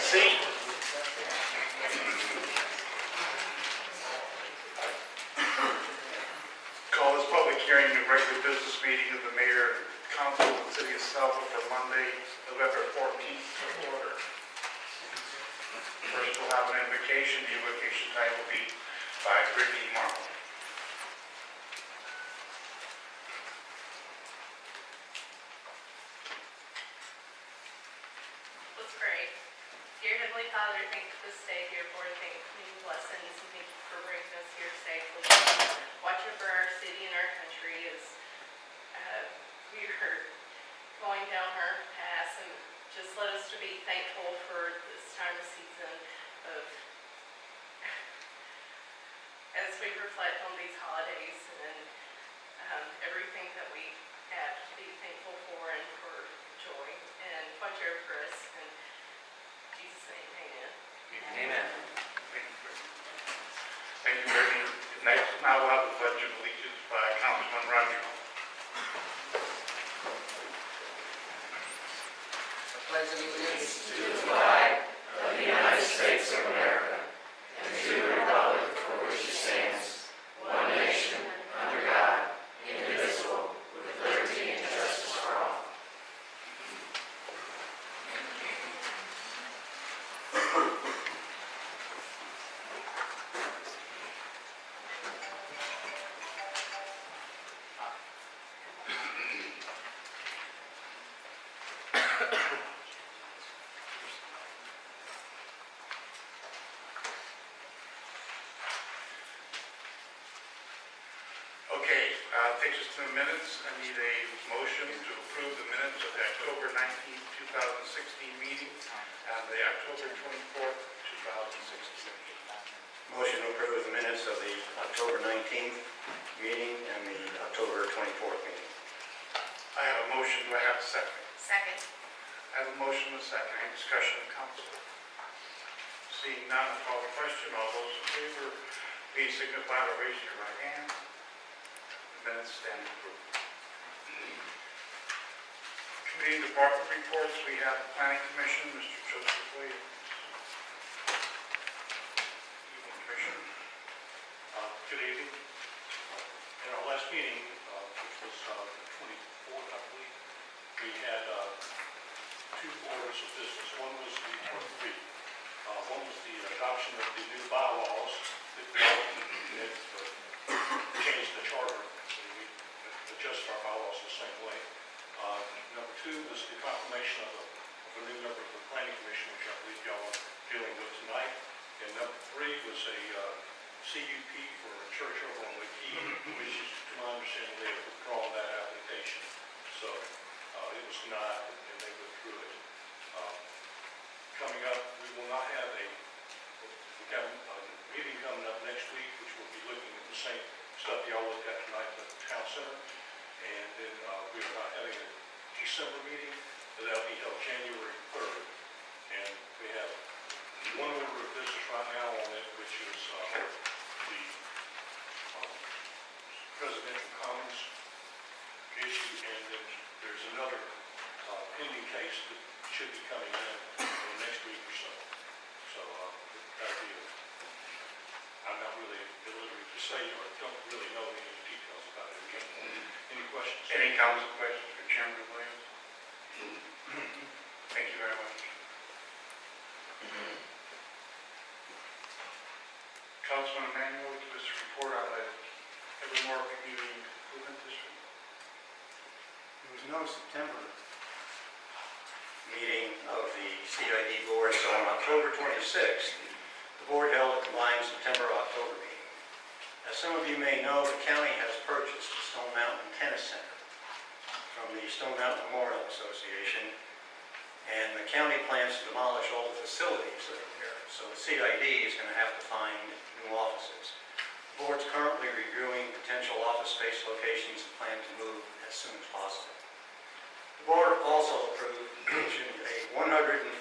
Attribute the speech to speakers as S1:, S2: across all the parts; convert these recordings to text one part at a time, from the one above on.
S1: seat. Call this public hearing the regular business meeting of the Mayor and Council of the City of Snellville for Monday, November 14th to order. First, we'll have an invocation. The invocation time will be by Brittany Marvel.
S2: Let's pray. Dear Heavenly Father, thank you for this day, dear Lord. Thank you for many blessings, and thank you for bringing us here safely. Watch over our city and our country as we are going down our paths, and just let us to be thankful for this time of season of as we reflect on these holidays and everything that we have to be thankful for and for joy. And watch over us. In Jesus' name, amen.
S1: Amen. Thank you, Brittany. Next, now we'll have the Pledge of Allegiance by Councilman Roger.
S3: I pledge allegiance to the flag of the United States of America and to the republic for which it stands, one nation, under God, indivisible, with liberty and justice for all.
S1: Okay, takes us to the minutes. I need a motion to approve the minutes of the October 19th, 2016 meeting and the October 24th, 2016 meeting.
S4: Motion to approve the minutes of the October 19th meeting and the October 24th meeting.
S1: I have a motion. Do I have a second?
S2: Second.
S1: I have a motion and a second. Any discussion of council? Seeing none, I'll call the question. All those in favor, please signify by raising your right hand. The minutes stand approved. Committee department reports. We have the Planning Commission, Mr. Joseph Williams. Evening, Commissioner.
S5: Good evening. In our last meeting, which was the 24th, I believe, we had two orders of business. One was one was the adoption of the new bylaws that changed the charter, so we adjusted our bylaws the same way. Number two was the confirmation of a new member of the Planning Commission, which I believe y'all are dealing with tonight. And number three was a CUP for a church over on McKee, which is, to my understanding, they have withdrawn that application. So it was denied, and they withdrew it. Coming up, we will not have we have a meeting coming up next week, which will be looking at the same stuff y'all looked at tonight at the town center. And then we are not having a December meeting, but that'll be held January 3rd. And we have one order of business right now on it, which is the presidential commons issue, and then there's another pending case that should be coming in the next week or so. So that'll be I'm not really at liberty to say, or don't really know any details about it. Any questions?
S1: Any council questions for Chairman Williams? Thank you very much. Councilman Emanuel, give us a report on the Evermore Community Improvement District.
S4: There was no September meeting of the CID board, so on October 26th, the board held a combined September-October meeting. As some of you may know, the county has purchased the Stone Mountain Tennis Center from the Stone Mountain Memorial Association, and the county plans to demolish all the facilities that are there. So the CID is going to have to find new offices. The board's currently reviewing potential office space locations and plan to move as soon as possible. The board also approved a $142,280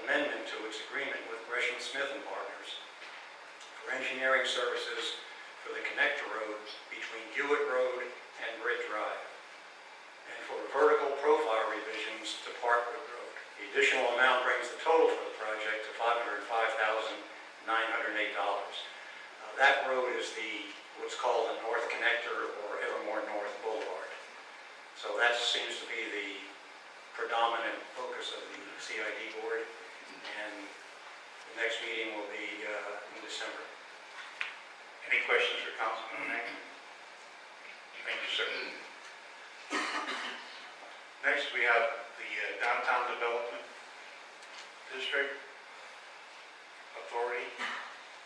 S4: amendment to its agreement with Gresham Smith and Partners for engineering services for the connector road between Hewitt Road and Britt Drive, and for vertical profile revisions to Parkwood Road. The additional That road is what's called the North Connector or Evermore North Boulevard. So that seems to be the predominant focus of the CID board, and the next meeting will be in December.
S1: Any questions for Councilman O'Neill? Thank you, sir. Next, we have the Downtown Development District Authority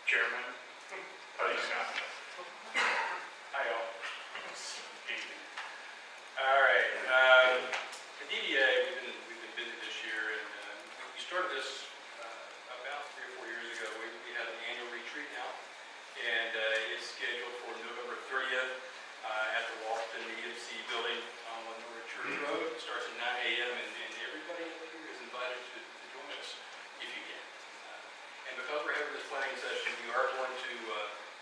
S1: Chairman, Buddy Scott.
S6: Hi, all. Evening. All right, the DDA, we've been busy this year, and we started this about 3 or 4 years ago. We have an annual retreat now, and it's scheduled for November 30th at the Washington EMC building on North Church Road. It starts at 9 a.m., and everybody up here is invited to join us if you can. And because we're having this planning session, we are going to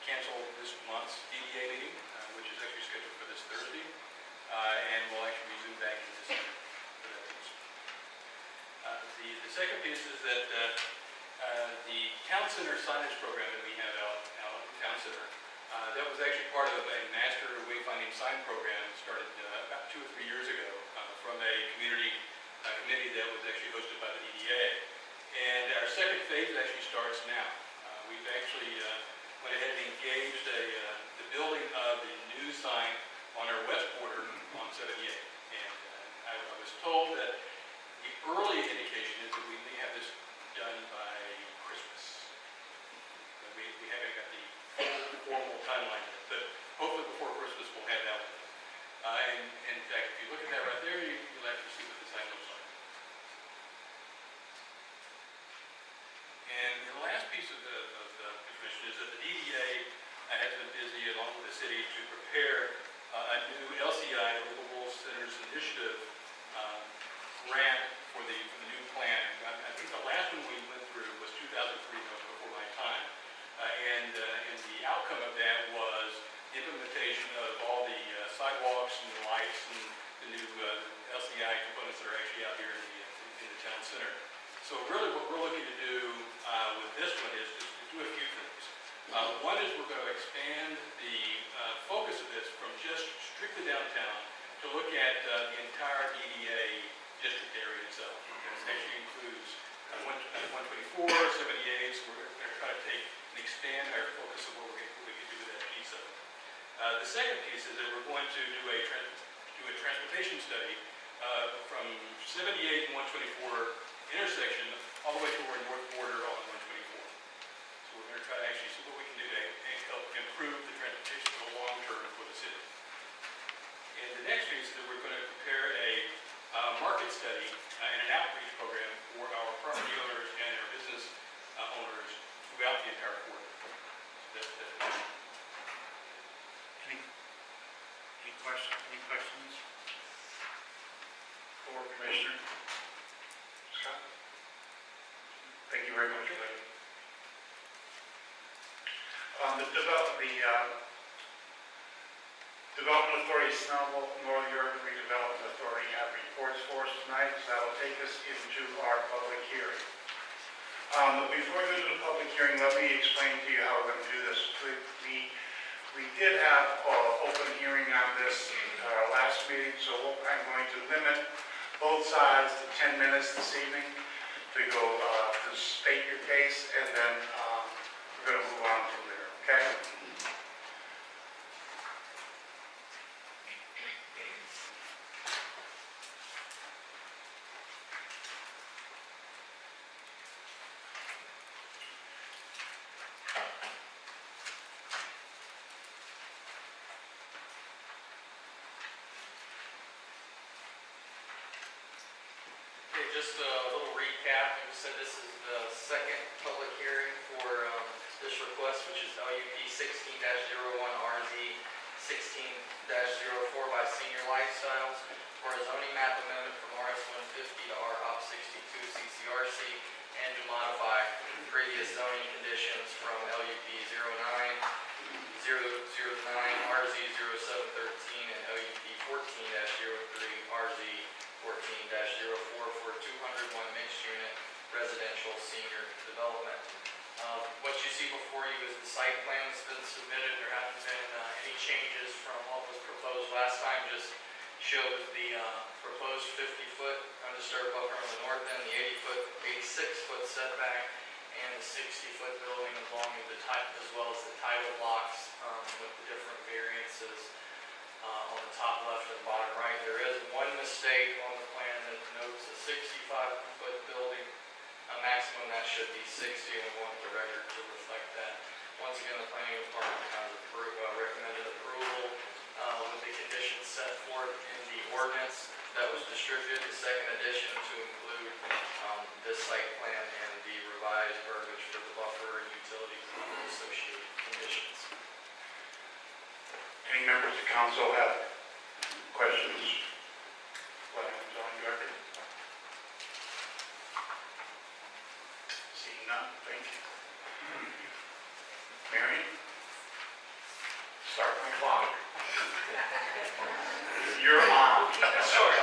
S6: cancel this month's DDA meeting, which is actually scheduled for this Thursday, and we'll actually resume back in December for that piece. The second piece is that the Town Center signage program that we have out at the Town Center, that was actually part of a master wayfinding sign program started about 2 or 3 years ago from a community committee that was actually hosted by the DDA. And our second phase actually starts now. We've actually went ahead and engaged the building of the new sign on our west border on 78. And I was told that the early indication is that we may have this done by Christmas. But we haven't got the full formal timeline yet, but hopefully before Christmas we'll have that one. And in fact, if you look at that right there, you'll actually see what the sign looks like. And the last piece of the commission is that the DDA has been busy along with the city to prepare a new LCI, Livable Centers Initiative grant for the new plan. I think the last one we went through was 2003, that was before my time. And the outcome of that was implementation of all the sidewalks and the lights and the new LCI components that are actually out here in the town center. So really what we're looking to do with this one is to do a few things. One is we're going to expand the focus of this from just strictly downtown to look at the entire DDA district area itself. This actually includes 124, 78, so we're going to try to take and expand our focus of what we can do with that piece of it. The second piece is that we're going to do a transportation study from 78 and 124 intersection all the way to our north border on 124. So we're going to try to actually see what we can do to help improve the transportation for the long term for the city. And the next piece is that we're going to prepare a market study and an outreach program for our property owners and our business owners throughout the entire quarter.
S1: Any questions? For Commissioner Scott? Thank you very much, Larry. The Development Authority, Snellville, Northern Urban Redevelopment Authority have reports for us tonight, so that will take us into our public hearing. Before we go to the public hearing, let me explain to you how we're going to do this. We did have an open hearing on this last meeting, so I'm going to limit both sides to 10 minutes this evening to go to state your case, and then we're going to move on from there, okay?
S3: Just a little recap. We said this is the second public hearing for this request, which is LUP 16-01 RZ 16-04 by Senior Lifestyles for a zoning map amendment from RS 150 to ROP 62 CCRC and to modify previous zoning conditions from LUP 09-009 RZ 0713 and LUP 14-03 RZ 14-04 for 201 mixed unit residential senior development. What you see before you is the site plan that's been 50-foot undisturbed buffer on the north end, the 80-foot, 86-foot setback, and the 60-foot building along with the type, as well as the title blocks with the different variances on the top left and bottom right. There is one mistake on the plan that notes a 65-foot building. A maximum that should be 60, and we want the record to reflect that. Once again, the planning department has recommended approval with the conditions set forth in the ordinance that was distributed, the second edition, to include this site plan and the revised verbiage for the buffer and utilities and the associated conditions.
S1: Any members of council have questions? What happens on your record? Seeing none, thank you. Marion? Start my clock. You're on.
S7: Sure.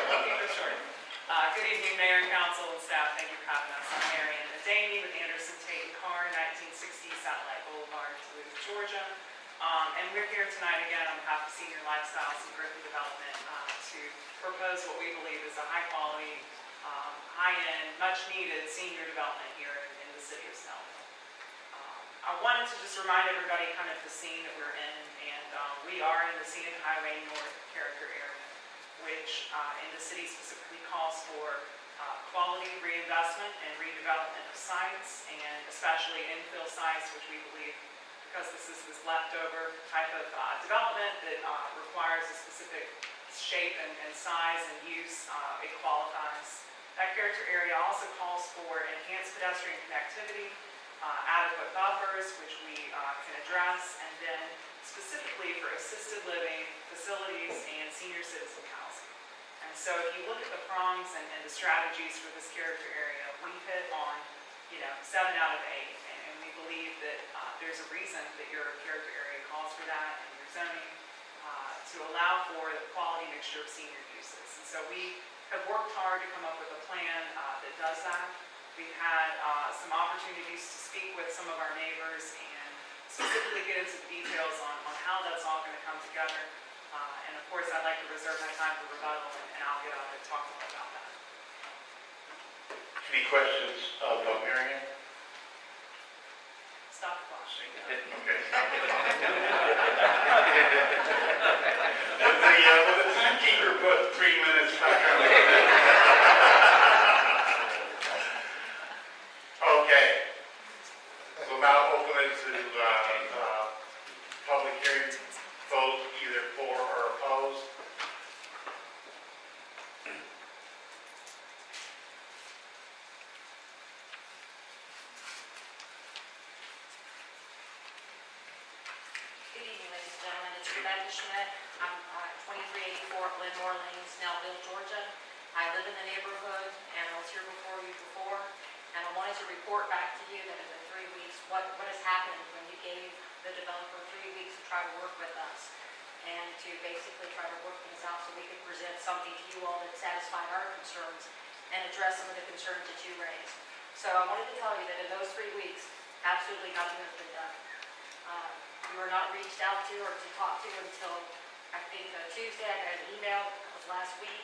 S7: Good evening, Mayor and Council and staff. Thank you for having us. I'm Marion Adaney with Anderson Tate and Carr, 1960 Satellite Boulevard, Duluth, Georgia. And we're here tonight again on behalf of Senior Lifestyles and Growth Development to propose what we believe is a high-quality, high-end, much-needed senior development here in the city of Snellville. I wanted to just remind everybody kind of the scene that we're in, and we are in the Scenic Highway North character area, which in the city specifically calls for quality reinvestment and redevelopment of sites, and especially infill sites, which we believe, because this is this leftover type of development that requires a specific shape and size and use, it qualifies. That character area also calls for enhanced pedestrian connectivity, adequate buffers, which we can address, and then specifically for assisted living facilities and senior citizen housing. And so if you look at the prongs and the strategies for this character area, we hit on, 7 out of 8, and we believe that there's a reason that your character area calls for that in your zoning to allow for the quality mixture of senior uses. And so we have worked hard to come up with a plan that does that. We've had some opportunities to speak with some of our neighbors and specifically get into the details on how that's all going to come together. And of course, I'd like to reserve my time for rebuttal, and I'll get on and talk more about that.
S1: Any questions of Marion?
S7: Stop the clock.
S1: Okay. Will the timekeeper put 3 minutes back on? Okay. We'll now open it to public hearing. Vote either for or opposed.
S8: Good evening, ladies and gentlemen. It's Rebecca Schmidt. I'm 2384 Glenmore Lane, Snellville, Georgia. I live in the neighborhood, and I was here before you before, and I wanted to report back to you that in the 3 weeks, what has happened when you gave the developer 3 weeks to try to work with us and to basically try to work things out so we could present something to you all that satisfied our concerns and address some of the concerns that you raised. So I wanted to tell you that in those 3 weeks, absolutely nothing has been done. We were not reached out to or to talk to until, I think, Tuesday. I got an email, that was last week.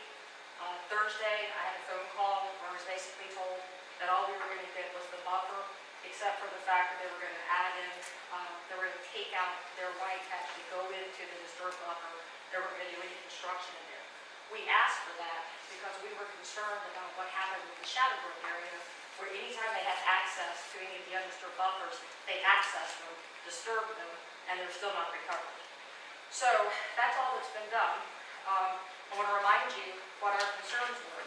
S8: Thursday, I had a phone call where I was basically told that all we were going to get was the buffer, except for the fact that they were going to add in, they were going to take out their right to actually go into the disturbed buffer. They weren't going to do any construction in there. We asked for that because we were concerned about what happened with the Shadowbrook area, where anytime they had access to any of the undisturbed buffers, they accessed them, disturbed them, and they're still not recovered. So that's all that's been done. I want to remind you what our concerns were.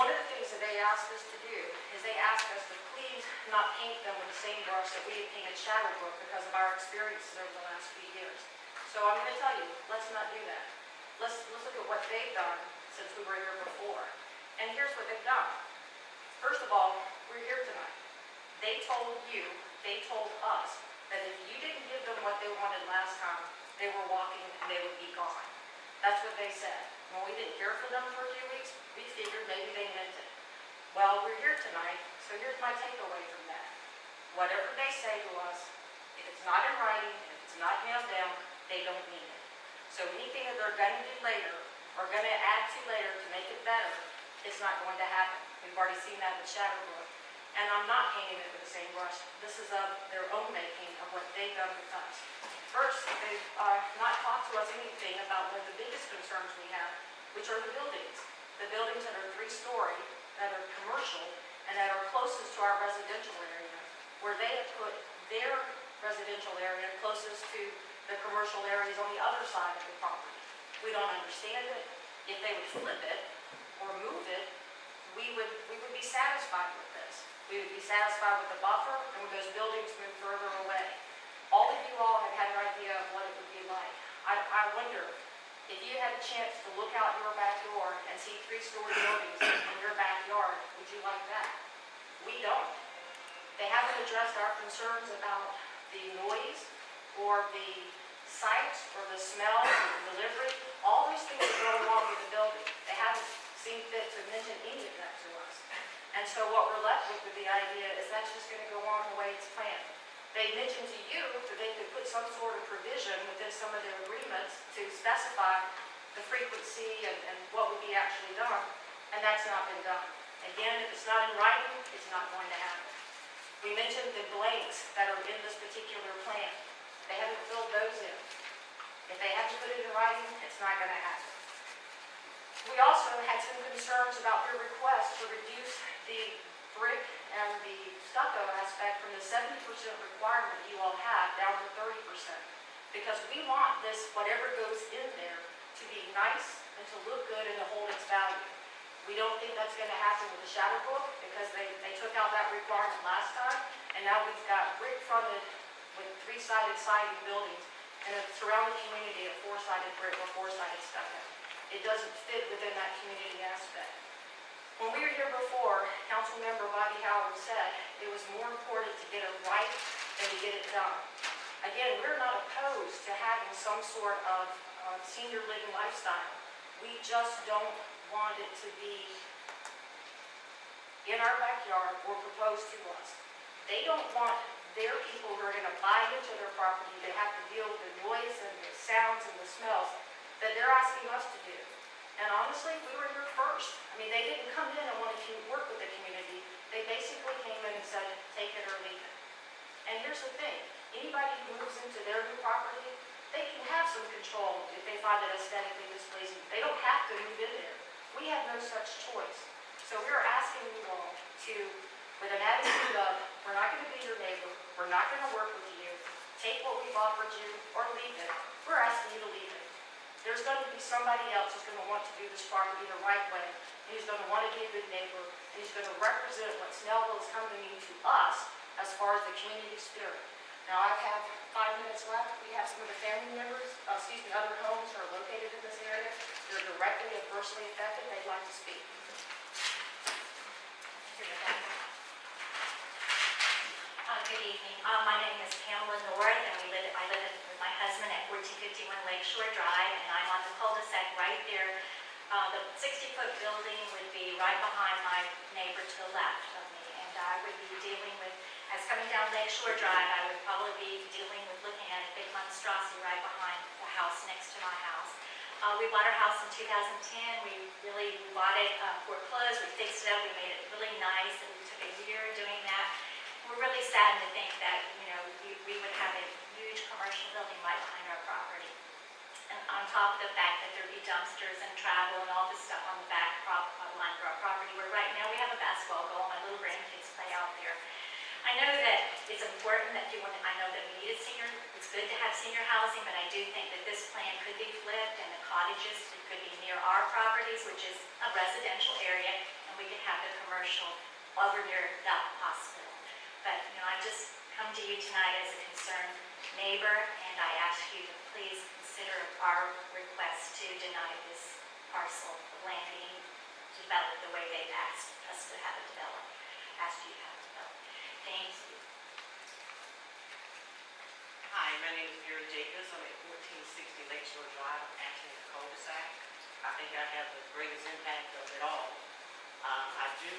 S8: One of the things that they asked us to do is they asked us to please not paint them with the same brush that we had painted Shadowbrook because of our experiences over the last few years. So I'm going to tell you, let's not do that. Let's look at what they've done since we were here before. And here's what they've done. First of all, we're here tonight. They told you, they told us, that if you didn't give them what they wanted last time, they were walking and they would be gone. That's what they said. When we didn't hear from them for a few weeks, we figured maybe they meant it. Well, we're here tonight, so here's my takeaway from that. Whatever they say to us, if it's not in writing, if it's not nailed down, they don't mean it. So anything that they're going to do later, are going to add to later to make it better, it's not going to happen. We've already seen that with Shadowbrook. And I'm not painting it with the same brush. This is of their own making of what they've done with us. First, they've not talked to us anything about one of the biggest concerns we have, which are the buildings. The buildings that are 3-story, that are commercial, and that are closest to our residential area, where they have put their residential area closest to the commercial areas on the other side of the property. We don't understand it. If they would flip it or move it, we would be satisfied with this. We would be satisfied with the buffer and with those buildings move further away. All of you all have had an idea of what it would be like. I wonder, if you had a chance to look out your backyard and see 3-story buildings in your backyard, would you like that? We don't. They haven't addressed our concerns about the noise or the sight or the smell or the delivery. All those things that go along with the building. They haven't seen fit to mention any of that to us. And so what we're left with the idea is that's just going to go on the way it's planned. They mentioned to you that they could put some sort of provision within some of their agreements to specify the frequency and what would be actually done, and that's not been done. Again, if it's not in writing, it's not going to happen. We mentioned the blanks that are in this particular plan. They haven't filled those in. If they haven't put it in writing, it's not going to happen. We also had some concerns about their request to reduce the brick and the stucco aspect from the 70% requirement you all have down to 30%. Because we want this, whatever goes in there, to be nice and to look good and to hold its value. We don't think that's going to happen with the Shadowbrook because they took out that requirement last time, and now we've got brick fronted with 3-sided siding buildings and a surrounding community of 4-sided brick or 4-sided stucco. It doesn't fit within that community aspect. When we were here before, Councilmember Bobby Howard said it was more important to get it right than to get it done. Again, we're not opposed to having some sort of senior living lifestyle. We just don't want it to be in our backyard or proposed to us. They don't want their people who are going to buy into their property to have to deal with the noise and the sounds and the smells that they're asking us to do. And honestly, we were here first. I mean, they didn't come in and want to work with the community. They basically came in and said, take it or leave it. And here's the thing. Anybody who moves into their new property, they can have some control if they find it aesthetically displeasing. They don't have to move in there. We have no such choice. So we're asking you all to, with an attitude of, we're not going to be your neighbor, we're not going to work with you, take what we've offered you or leave it. We're asking you to leave it. There's going to be somebody else who's going to want to do this property the right way, and who's going to want to be a good neighbor, and who's going to represent what Snellville is coming to mean to us as far as the community spirit. Now, I have 5 minutes left. We have some of the family members, other homes that are located in this area. They're directly adversely affected. They'd like to speak.
S9: Good evening. My name is Pamela North, and I live with my husband at 1451 Lakeshore Drive, and I'm on the cul-de-sac right there. The 60-foot building would be right behind my neighbor to the left of me, and I would be dealing with, as coming down Lakeshore Drive, I would probably be dealing with looking at a big monstrosity right behind the house next to my house. We bought our house in 2010. We bought it foreclosed. We fixed it up. We made it really nice, and we took a year doing that. We're really saddened to think that, we would have a huge commercial building right behind our property. And on top of the fact that there'd be dumpsters and travel and all this stuff on the back line for our property, where right now we have a basketball goal. My little grandkids play out there. I know that it's important that I know that we need it's good to have senior housing, but I do think that this plan could be flipped and the cottages could be near our properties, which is a residential area, and we could have the commercial over near that hospital. But, I just come to you tonight as a concerned neighbor, and I ask you to please consider our request to deny this parcel of land being developed the way they've asked us to have it developed, asked you to have it developed. Thank you.
S3: Hi, my name is Gary Jacobs. I'm at 1460 Lakeshore Drive, actually in the cul-de-sac. I think I have the greatest impact of it all. I do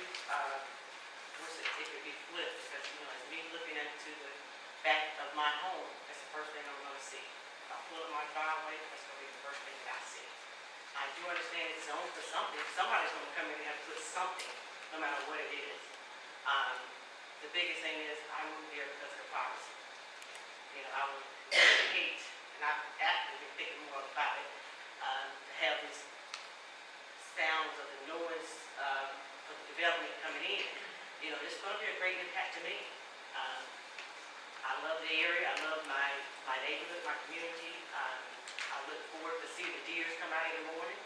S3: wish that it could be flipped because, as me looking into the back of my home, that's the first thing I'm going to see. If I pull up my driveway, that's going to be the first thing that I see. I do understand it's zoned for something. Somebody's gonna come in and have to put something, no matter what it is. The biggest thing is I moved here because of the privacy. You know, I would hate, and I've actually been thinking more about it, to have these sounds of the noise of the development coming in. You know, it's gonna be a great impact to me. I love the area, I love my neighborhood, my community. I look forward to see the deers come out in the morning.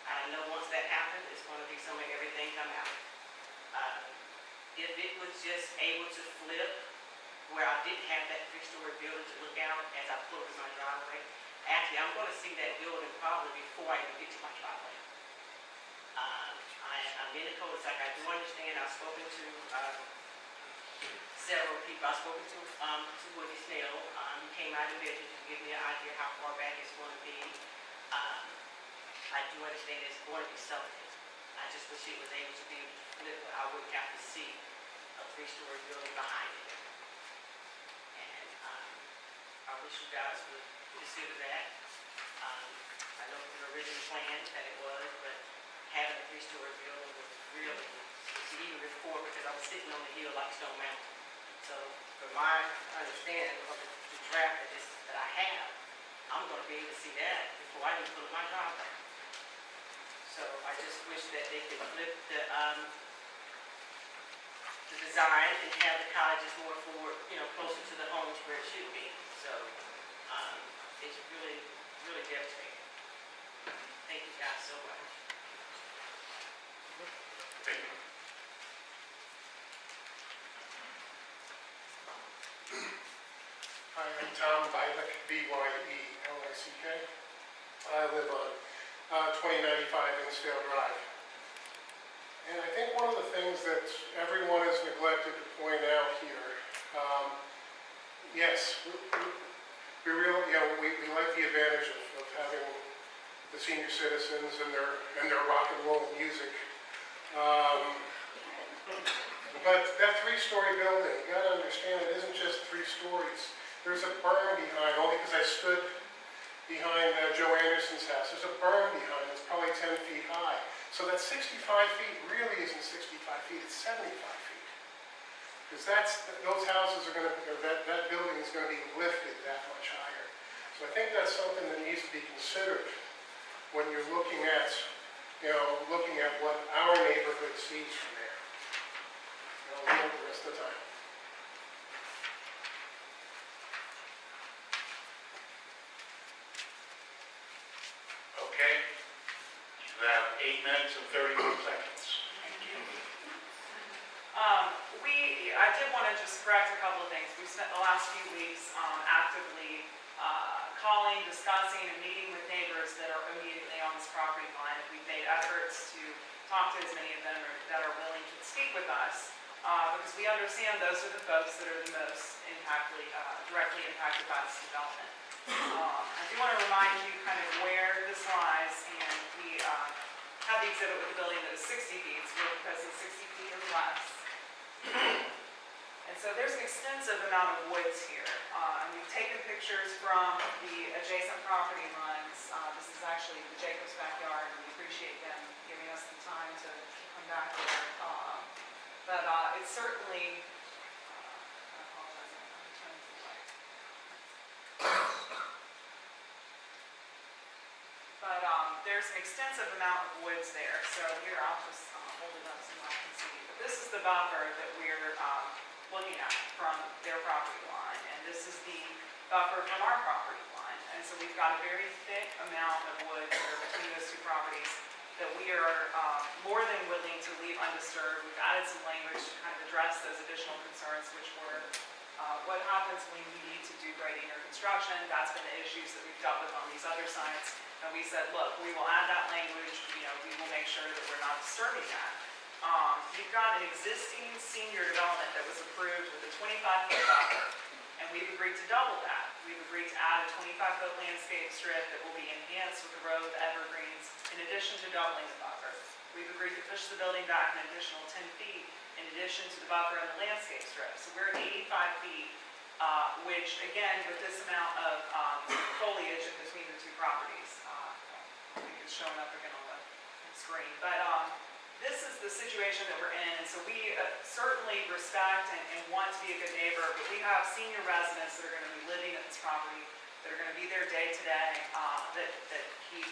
S3: I know once that happens, it's gonna be somewhere everything come out. If it was just able to flip where I didn't have that 3-story building to look out as I pull in my driveway, actually, I'm gonna see that building probably before I even get to my driveway. I'm in the cul-de-sac. I do understand. I've spoken to several people. I've spoken to Woody Snell. He came out and measured to give me an idea how far back it's going to be. I do understand it's going to be something. I just wish it was able to be able to flip, but I wouldn't have to see a 3-story building behind it. And I wish you guys would consider that. I know the original plan that it was, but having a 3-story building was really, it's even before, because I was sitting on the hill like Stone Mountain. So from my understanding of the draft that I have, I'm going to be able to see that before I even pull up my driveway. So I just wish that they could flip the design and have the colleges more forward, closer to the homes where it should be. So it's really, really devastating. Thank you guys so much.
S1: Thank you.
S10: Hi, I'm Tom Bylick, B-Y-E-L-I-C-K. I live on 2095 Insdale Drive. And I think one of the things that everyone has neglected to point out here, yes, we like the advantage of having the senior citizens and their rock and roll music. But that 3-story building, you got to understand, it isn't just 3 stories. There's a berm behind, only because I stood behind Joe Anderson's house. There's a berm behind, it's probably 10 feet high. So that 65 feet really isn't 65 feet, it's 75 feet. Because those houses are going to, that building is going to be lifted that much higher. So I think that's something that needs to be considered when you're looking at, what our neighborhood sees from there. I'll yield the rest of the time.
S1: Okay. You have 8 minutes and 31 seconds.
S7: I did want to just correct a couple of things. We've spent the last few weeks actively calling, discussing, and meeting with neighbors that are immediately on this property line. We've made efforts to talk to as many of them that are willing to speak with us, because we understand those are the folks that are the most directly impacted by this development. I do want to remind you kind of where this lies, and we have the exhibit with the building that is 60 feet, so we're proposing 60 feet or less. And so there's an extensive amount of woods here, and we've taken pictures from the adjacent property lines. This is actually the Jacobs' backyard, and we appreciate them giving us the time to come back there. But it's certainly, I apologize, I'm turning to the light. But there's an extensive amount of woods there. So here, I'll just hold it up so you all can see. But this is the buffer that we're looking at from their property line. And this is the buffer from our property line. And so we've got a very thick amount of woods that are between those two properties that we are more than willing to leave undisturbed. We've added some language to kind of address those additional concerns, which were what happens when we need to do grading or construction. That's been the issues that we've dealt with on these other sites. And we said, look, we will add that language. We will make sure that we're not disturbing that. You've got an existing senior development that was approved with a 25-foot buffer, and we've agreed to double that. We've agreed to add a 25-foot landscape strip that will be enhanced with the row of evergreens, in addition to doubling the buffer. We've agreed to push the building back an additional 10 feet, in addition to the buffer and the landscape strip. So we're at 85 feet, which, again, with this amount of foliage in between the two properties, I think it's showing up again on the screen. But this is the situation that we're in, and so we certainly respect and want to be a good neighbor, but we have senior residents that are going to be living at this property, that are going to be there day to day, that keep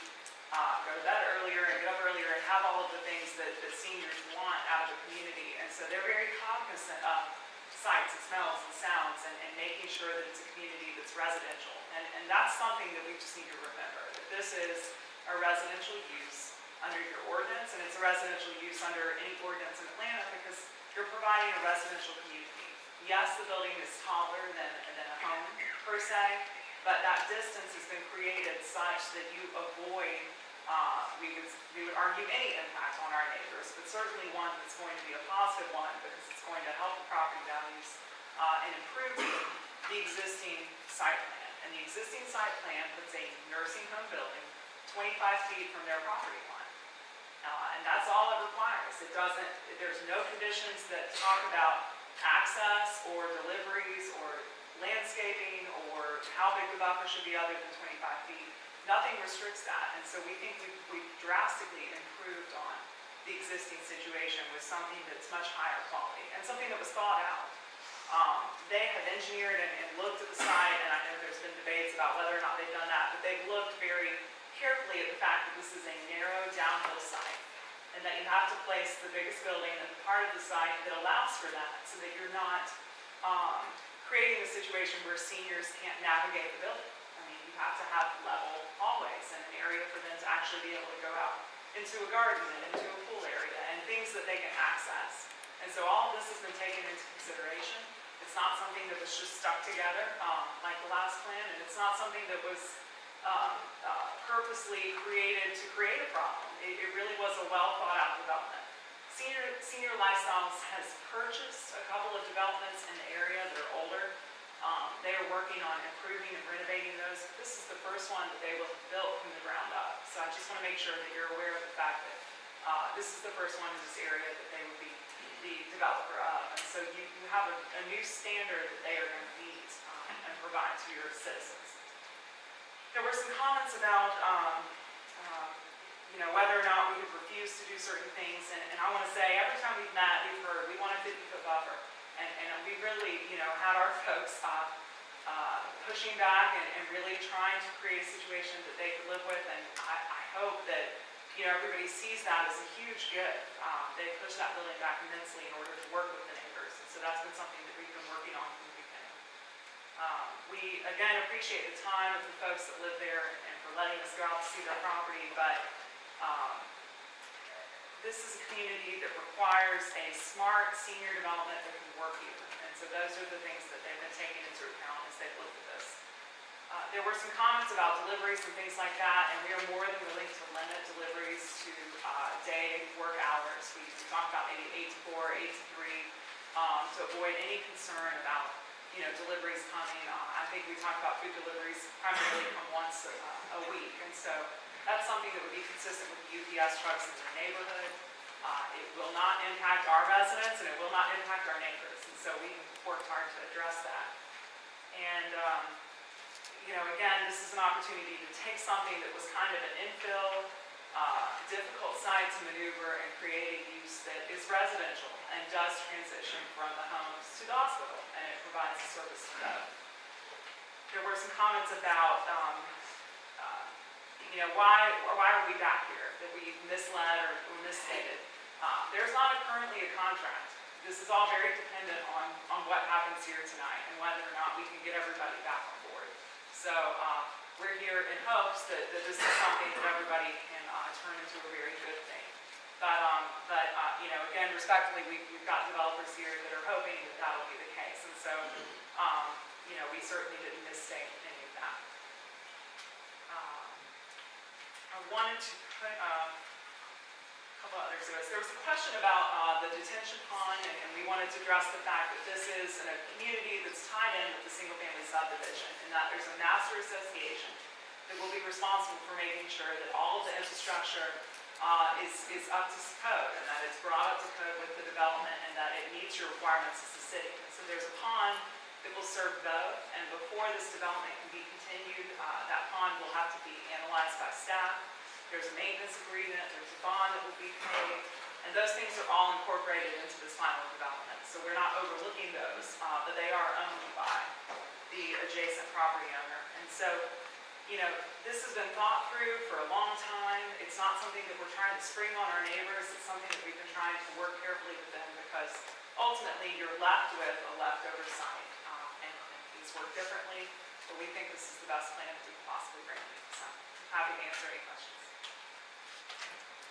S7: go to bed earlier and get up earlier and have all of the things that seniors want out of the community. And so they're very cognizant of sights and smells and sounds and making sure that it's a community that's residential. And that's something that we just need to remember, that this is a residential use under your ordinance, and it's a residential use under any ordinance in Atlanta because you're providing a residential community. Yes, the building is taller than a home per se, but that distance has been created such that you avoid, we would argue, any impact on our neighbors, but certainly one that's going to be a positive one because it's going to help the property values and improve the existing site plan. And the existing site plan puts a nursing home building 25 feet from their property line. And that's all it requires. It doesn't, there's no conditions that talk about access or deliveries or landscaping or how big the buffer should be other than 25 feet. Nothing restricts that. And so we think we've drastically improved on the existing situation with something that's much higher quality and something that was thought out. They have engineered and looked at the site, and I know there's been debates about whether or not they've done that, but they've looked very carefully at the fact that this is a narrow downhill site and that you have to place the biggest building at the part of the site that allows for that so that you're not creating a situation where seniors can't navigate the building. I mean, you have to have level hallways and an area for them to actually be able to go out into a garden and into a pool area and things that they can access. And so all of this has been taken into consideration. It's not something that was just stuck together like the last plan, and it's not something that was purposely created to create a problem. It really was a well thought out development. Senior Lifestyles has purchased a couple of developments in the area that are older. They are working on improving and renovating those. This is the first one that they will have built from the ground up. So I just want to make sure that you're aware of the fact that this is the first one in this area that they would be the developer of. And so you have a new standard that they are going to meet and provide to your citizens. There were some comments about whether or not we could refuse to do certain things, and I want to say every time we've met, we've heard we want a 50-foot buffer, and we really had our folks pushing back and really trying to create a situation that they could live with, and I hope that everybody sees that as a huge gift. They pushed that building back immensely in order to work with the neighbors, and so that's been something that we've been working on from the beginning. We again appreciate the time of the folks that live there and for letting us go out to see their property, but this is a community that requires a smart senior development that can work here. And so those are the things that they've been taking into account as they've looked at this. There were some comments about deliveries and things like that, and we are more than willing to limit deliveries to day work hours. We talked about maybe 8 to 4, 8 to 3, to avoid any concern about deliveries coming. I think we talked about food deliveries primarily come once a week, and so that's something that would be consistent with the UPS trucks in the neighborhood. It will not impact our residents, and it will not impact our neighbors, and so we worked hard to address that. And again, this is an opportunity to take something that was kind of an infill, difficult site to maneuver and create a use that is residential and does transition from the homes to the hospital, and it provides a service to them. There were some comments about why are we back here, that we misled or misstated. There's not currently a contract. This is all very dependent on what happens here tonight and whether or not we can get everybody back on board. So we're here in hopes that this is something that everybody can turn into a very good thing. But again, respectfully, we've got developers here that are hoping that that'll be the case. And so, we certainly didn't misstate any of that. I wanted to put a couple others to this. There was a question about the detention pond, and we wanted to address the fact that this is in a community that's tied in with the single-family subdivision, and that there's a master association that will be responsible for making sure that all of the infrastructure is up to code, and that it's brought up to code with the development, and that it meets your requirements as a city. And so there's a pond that will serve both, and before this development can be continued, that pond will have to be analyzed by staff there's a maintenance agreement, there's a bond that will be paid, and those things are all incorporated into this final development. So we're not overlooking those, but they are owned by the adjacent property owner. And so, you know, this has been thought through for a long time. It's not something that we're trying to spring on our neighbors. It's something that we've been trying to work carefully with them, because ultimately you're left with a leftover site, and things work differently, but we think this is the best plan that we can possibly bring to you. So happy to answer any questions.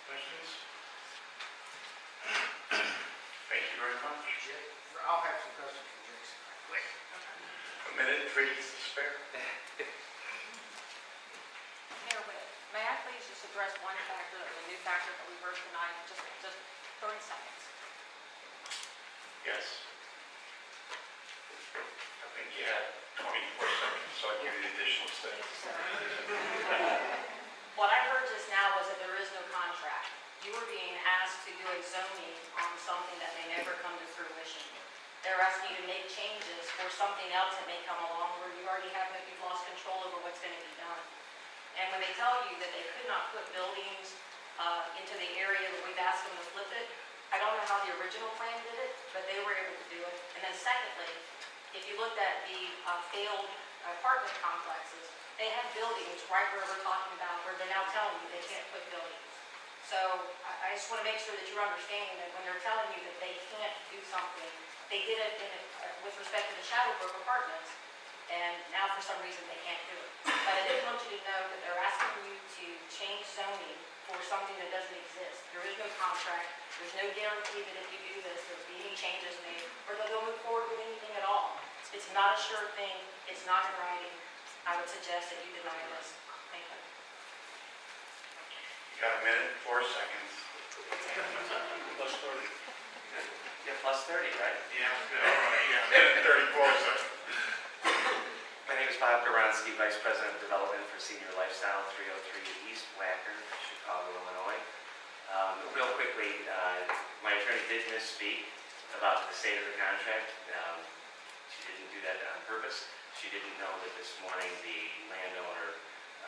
S1: Questions? Thank you very much.
S3: I'll have some questions for Jason.
S1: A minute, please, to spare.
S8: Mayor Witt, may I please just address one factor, the new factor that we heard tonight, just 30 seconds?
S1: Yes. I think you had 24 seconds, so I'll give you the additional seconds.
S8: What I heard just now was that there is no contract. You were being asked to do a zoning on something that may never come to fruition. They're asking you to make changes for something else that may come along where you already have, maybe you've lost control over what's going to be done. And when they tell you that they could not put buildings into the area that we've asked them to flip it, I don't know how the original plan did it, but they were able to do it. And then secondly, if you looked at the failed apartment complexes, they have buildings right where we're talking about where they're now telling you they can't put buildings. So I just want to make sure that you're understanding that when they're telling you that they can't do something, they did it with respect to the Shadowbrook apartments, and now for some reason they can't do it. But I did want you to know that they're asking you to change zoning for something that doesn't exist. There is no contract. There's no guarantee that if you do this, there'll be any changes made, or that they'll move forward with anything at all. It's not a sure thing. It's not in writing. I would suggest that you deny this. Thank you.
S1: You got a minute, 4 seconds.
S5: Plus 30.
S3: Yeah, plus 30, right?
S1: Yeah, all right, yeah, minute, 34 seconds.
S3: My name is Bob Goronsky, Vice President of Development for Senior Lifestyle, 303 East Wacker, Chicago, Illinois. Real quickly, my attorney did misspeak about the state of the contract. She didn't do that on purpose. She didn't know that this morning the landowner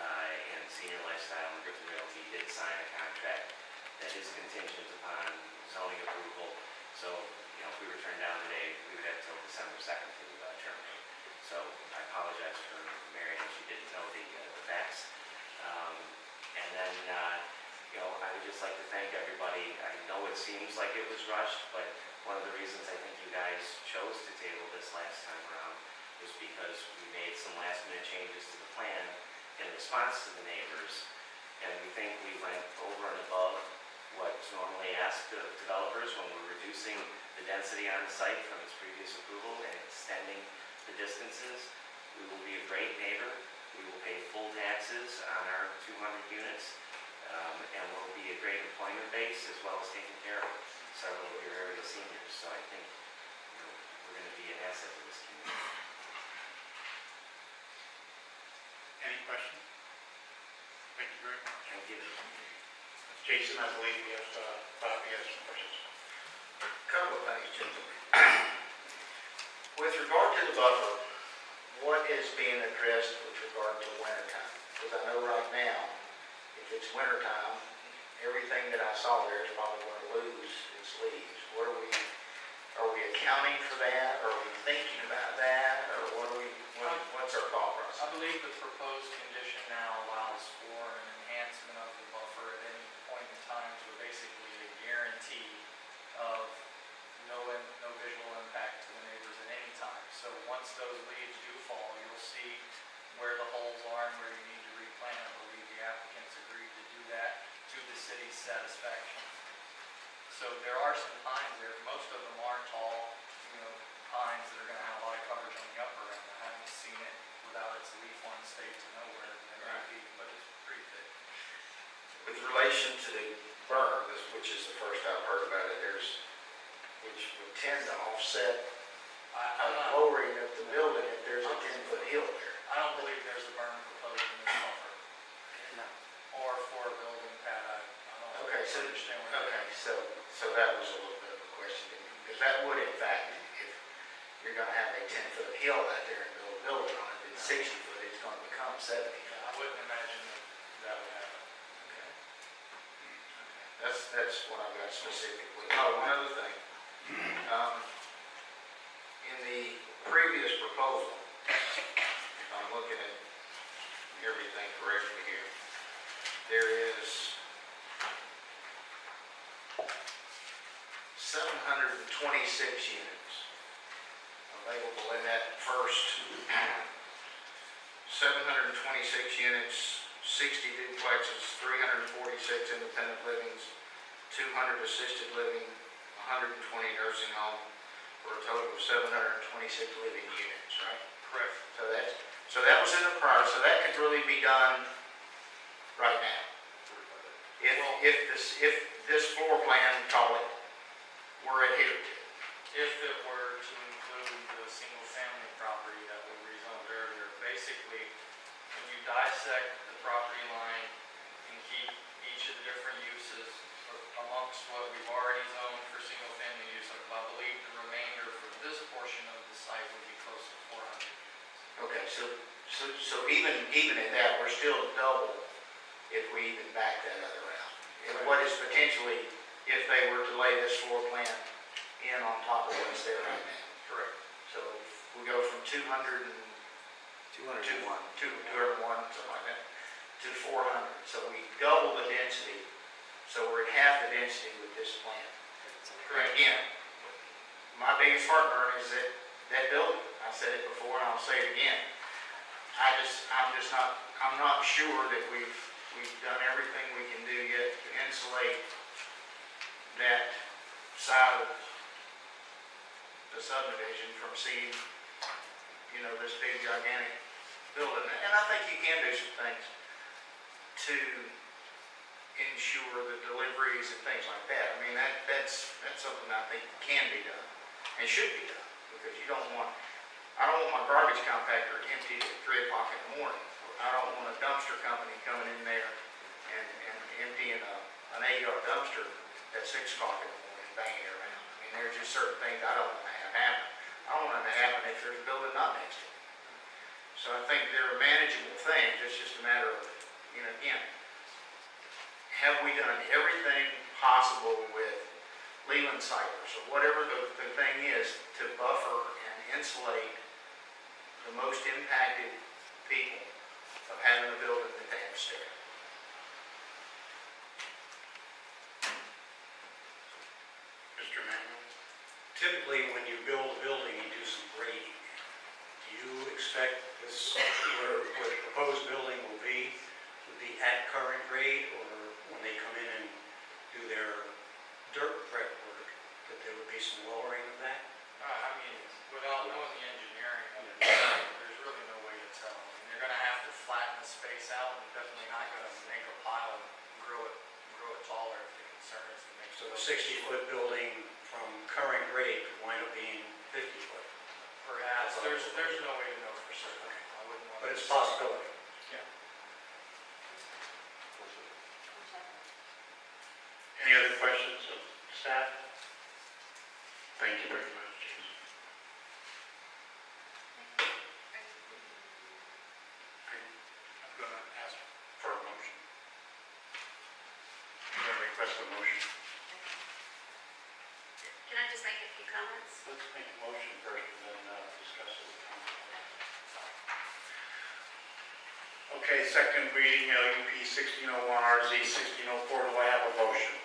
S3: and Senior Lifestyle and Griffin Realty did sign a contract that is contingent upon zoning approval. So, you know, if we were turned down today, we would have till December 2nd to terminate. So I apologize for Marion, she didn't know the facts. And then, you know, I would just like to thank everybody. I know it seems like it was rushed, but one of the reasons I think you guys chose to table this last time around was because we made some last minute changes to the plan in response to the neighbors. And we think we went over and above what's normally asked of developers when we're reducing the density on the site from its previous approval and extending the distances. We will be a great neighbor. We will pay full taxes on our 200 units, and we'll be a great employment base as well as taking care of several of your area seniors. So I think, you know, we're going to be an asset to this community.
S1: Any questions? Thank you very much.
S3: Thank you.
S1: Jason, I believe you have, Bobby has some questions.
S11: Couple of things, gentlemen. With regard to the buffer, what is being addressed with regard to winter time? Because I know right now, if it's winter time, everything that I saw there is probably going to lose its leaves. What are we accounting for that? Are we thinking about that? Or what's our thought process?
S12: I believe the proposed condition now allows for an enhancement of the buffer at any point in time to basically a guarantee of no visual impact to the neighbors at any time. So once those leaves do fall, you'll see where the holes are and where you need to replant. I believe the applicants agreed to do that to the city's satisfaction. So there are some pines there. Most of them are tall, pines that are going to have a lot of coverage on the upper end. I haven't seen it without its leaf on state to know where it may be, but it's pretty thick.
S11: With relation to the berm, which is the first I've heard about it, which would tend to offset lowering of the building if there's a 10-foot hill there.
S12: I don't believe there's a berm proposed in this buffer.
S3: No.
S12: Or for a building pad. I don't
S11: Okay, so
S12: understand where that is.
S11: so that was a little bit of a question to me, because that would in fact, if you're going to have a 10-foot hill out there and build a building on it, it's 60 foot, it's going to become 70.
S12: Yeah, I wouldn't imagine that would happen.
S11: Okay. that's what I've got specifically. Oh, one other thing. In the previous proposal, if I'm looking at everything correctly here, there is 726 units available in that first 726 units, 60 duplexes, 346 independent livings, 200 assisted living, 120 nursing home, for a total of 726 living units, right?
S12: Correct.
S11: So that was in the prior, so that could really be done right now. If this floor plan, call it, were adhered to.
S12: If it were to include the single-family property that we rezoned earlier, basically, when you dissect the property line and keep each of the different uses amongst what we've already zoned for single-family use, I believe the remainder for this portion of the site would be close to 400.
S11: Okay, so even at that, we're still double if we even back that other out. And what is potentially, if they were to lay this floor plan in on top of what's there right now.
S12: Correct.
S11: So we go from 201, something like that, to 400. So we double the density. So we're at half the density with this plan.
S12: Correct.
S11: Again, my biggest heartburn is that building. I said it before and I'll say it again. I'm not sure that we've done everything we can do yet to insulate that side of the subdivision from seeing, this big gigantic building. And I think you can do some things to ensure the deliveries and things like that. I mean, that's something I think can be done and should be done, because I don't want my garbage compactor empty at 3 o'clock in the morning. I don't want a dumpster company coming in there and emptying an 8-yard dumpster at 6 o'clock in the morning and banging it around. I mean, there's just certain things I don't want to have happen. I don't want it to happen if there's a building not next to it. So I think they're manageable things. It's just a matter of, again, have we done everything possible with Leland Cypress or whatever the thing is to buffer and insulate the most impacted people of having a building that they have to stay in?
S1: Mr. Manuel?
S4: Typically, when you build a building, you do some grading. Do you expect this, where the proposed building will be at current grade, or when they come in and do their dirt prep work, that there would be some lowering of that?
S12: I mean, without knowing the engineering of it, there's really no way to tell. I mean, they're gonna have to flatten the space out, and definitely not gonna make a pile and grow it taller if the concern is to make.
S4: So a 60-foot building from current grade could wind up being 50-foot.
S12: Perhaps, there's no way to know for certain. I wouldn't want.
S4: But it's a possibility.
S12: Yeah.
S1: Any other questions of staff? Thank you very much. I'm going to ask for a motion. I'm going to request a motion.
S8: Can I just make a few comments?
S1: Let's make a motion first and then discuss it with council. Okay, second reading, LUP 1601, RZ 1604. Do I have a motion?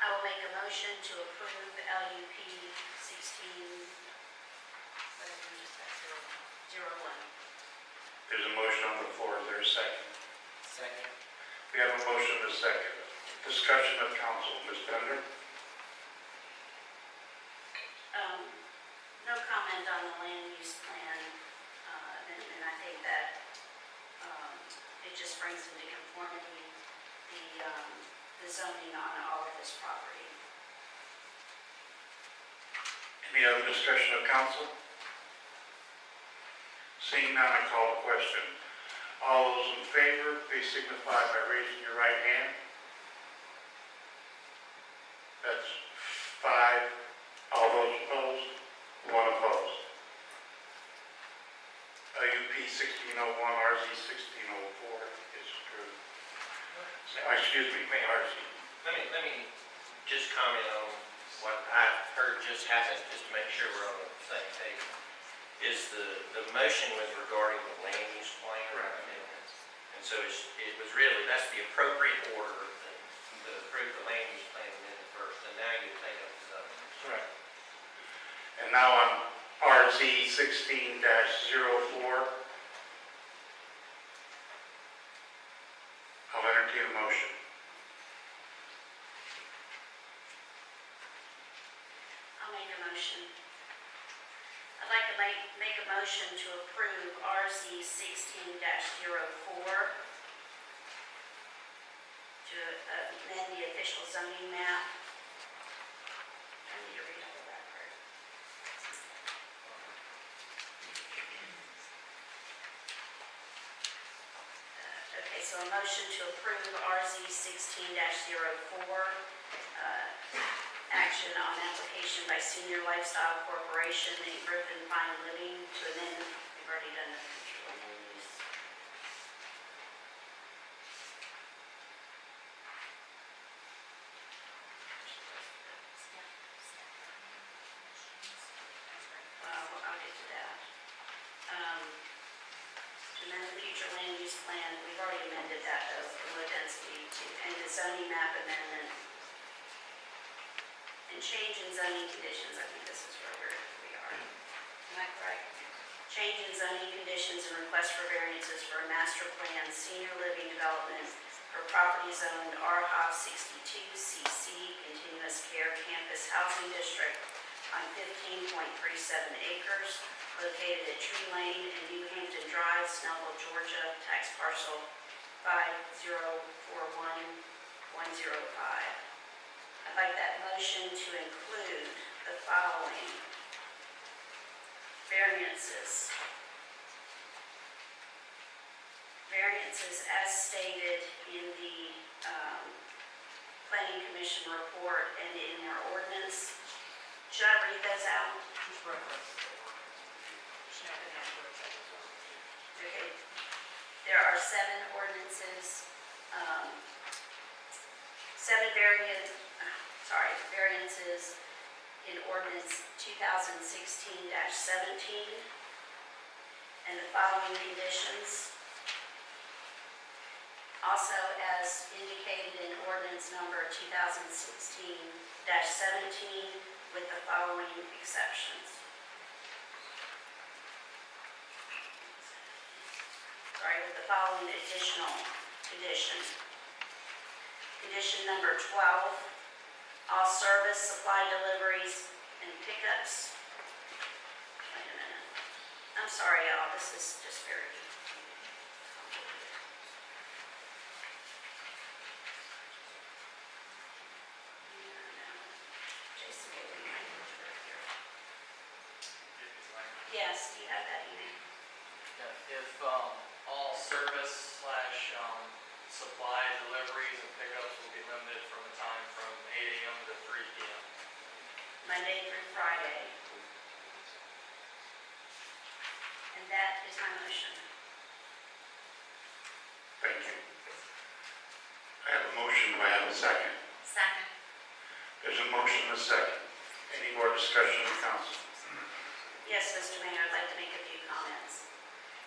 S8: I will make a motion to approve LUP 16, whatever you just said, 01.
S1: There's a motion on the floor. Is there a second?
S12: Second.
S1: We have a motion and a second. Discussion of council. Ms. Bender?
S8: No comment on the land use plan, and I think that it just brings into conformity the zoning on all of this property.
S1: Any other discussion of council? Seeing none, I call the question. All those in favor, please signify by raising your right hand. That's 5. All those opposed? 1 opposed. LUP 1601, RZ 1604 is approved. Excuse me, Mayor.
S3: Let me just comment on what I heard just happen, just to make sure we're on the same page. Is the motion was regarding the land use plan?
S1: Correct.
S3: And so it was really, that's the appropriate order, to approve the land use plan amendment first, and now you take up the zoning.
S1: Correct. And now on RZ 16-04. I'll entertain a motion.
S8: I'll make a motion. I'd like to make a motion to approve RZ 16-04 to amend the official zoning map. I need to read all of that part. Okay, so a motion to approve RZ 16-04, action on application by Senior Lifestyle Corporation and Griffin Fine Living to amend, we've already done the control land use. Well, I'll get to that. To amend the future land use plan, we've already amended that though, from low density to, and the zoning map amendment. And change in zoning conditions, I think this is where we are. Am I correct? Change in zoning conditions and request for variances for a master plan senior living development for property zoned RHOF 62 CC continuous care campus housing district on 15.37 acres located at Tree Lane and New Hampton Drive, Snellville, Georgia, tax parcel 5041105. I'd like that motion to include the following variances. Variances as stated in the Planning Commission report and in their ordinance. Should I read those out? Okay. There are 7 ordinances, 7 variances in ordinance 2016-17, and the following conditions. Also, as indicated in ordinance number 2016-17, with the following exceptions. With the following additional condition. Condition number 12, all service, supply deliveries, and pickups. Wait a minute. I'm sorry, y'all, this is just very complicated. Jason gave me language right here. Yes, do you have that email?
S12: If all service / supply deliveries and pickups will be limited from a time from 8 a.m. to 3 p.m.
S8: Monday through Friday. And that is my motion.
S1: Thank you. I have a motion, do I have a second?
S8: Second.
S1: There's a motion and a second. Any more discussion in council?
S8: Yes, Mr. Mayor, I'd like to make a few comments.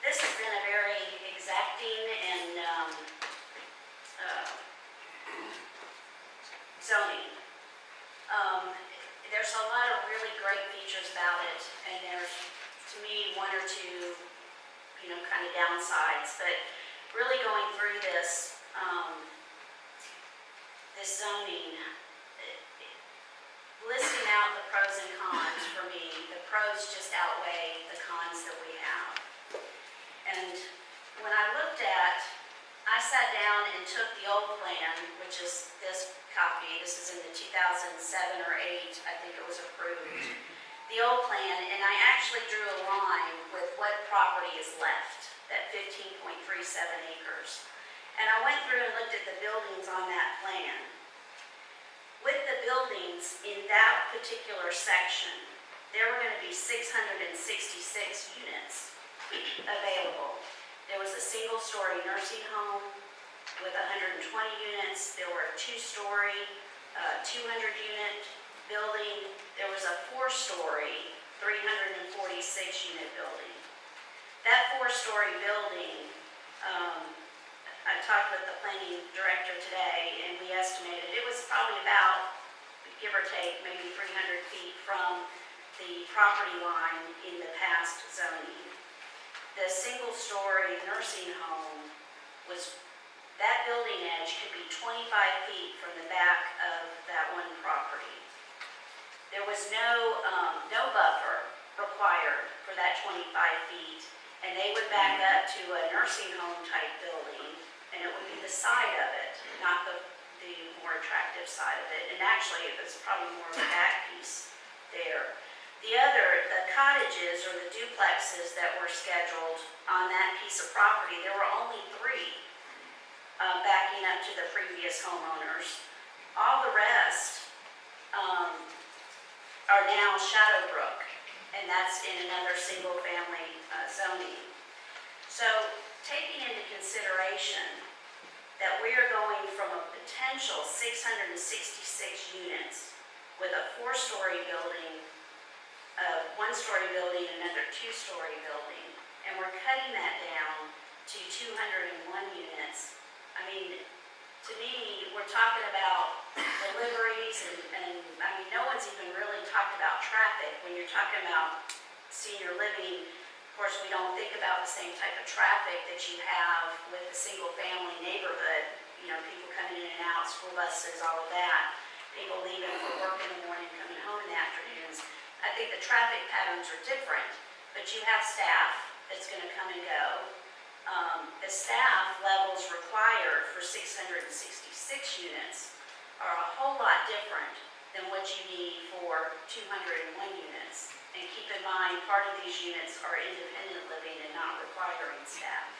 S8: This has been a very exacting and zoning. There's a lot of really great features about it, and there's, to me, 1 or 2, kind of downsides. But really going through this, this zoning, listing out the pros and cons for me, the pros just outweigh the cons that we have. And when I looked at, I sat down and took the old plan, which is this copy, this is in the 2007 or 8, I think it was approved, the old plan, and I actually drew a line with what property is left, that 15.37 acres. And I went through and looked at the buildings on that plan. With the buildings in that particular section, there were going to be 666 units available. There was a single-story nursing home,
S13: with 120 units. There were a 2-story, 200-unit building. There was a 4-story, 346-unit building. That 4-story building, I talked with the planning director today, and we estimated it was probably about, give or take, maybe 300 feet from the property line in the past zoning. The single-story nursing home was, that building edge could be 25 feet from the back of that one property. There was no buffer required for that 25 feet, and they would back up to a nursing home type building, and it would be the side of it, not the more attractive side of it. And actually, it was probably more of a back piece there. The cottages or the duplexes that were scheduled on that piece of property, there were only 3 backing up to the previous homeowners. All the rest are now Shadowbrook, and that's in another single-family zoning. So, taking into consideration that we are going from a potential 666 units with a 4-story building, a 1-story building, another 2-story building, and we're cutting that down to 201 units. I mean, to me, we're talking about deliveries and I mean, no one's even really talked about traffic. When you're talking about senior living, of course, we don't think about the same type of traffic that you have with a single-family neighborhood. You know, people coming in and out, school buses, all of that. People leaving for work in the morning, coming home in the afternoons. I think the traffic patterns are different, but you have staff that's going to come and go. The staff levels required for 666 units are a whole lot different than what you need for 201 units. And keep in mind, part of these units are independent living and not requiring staff.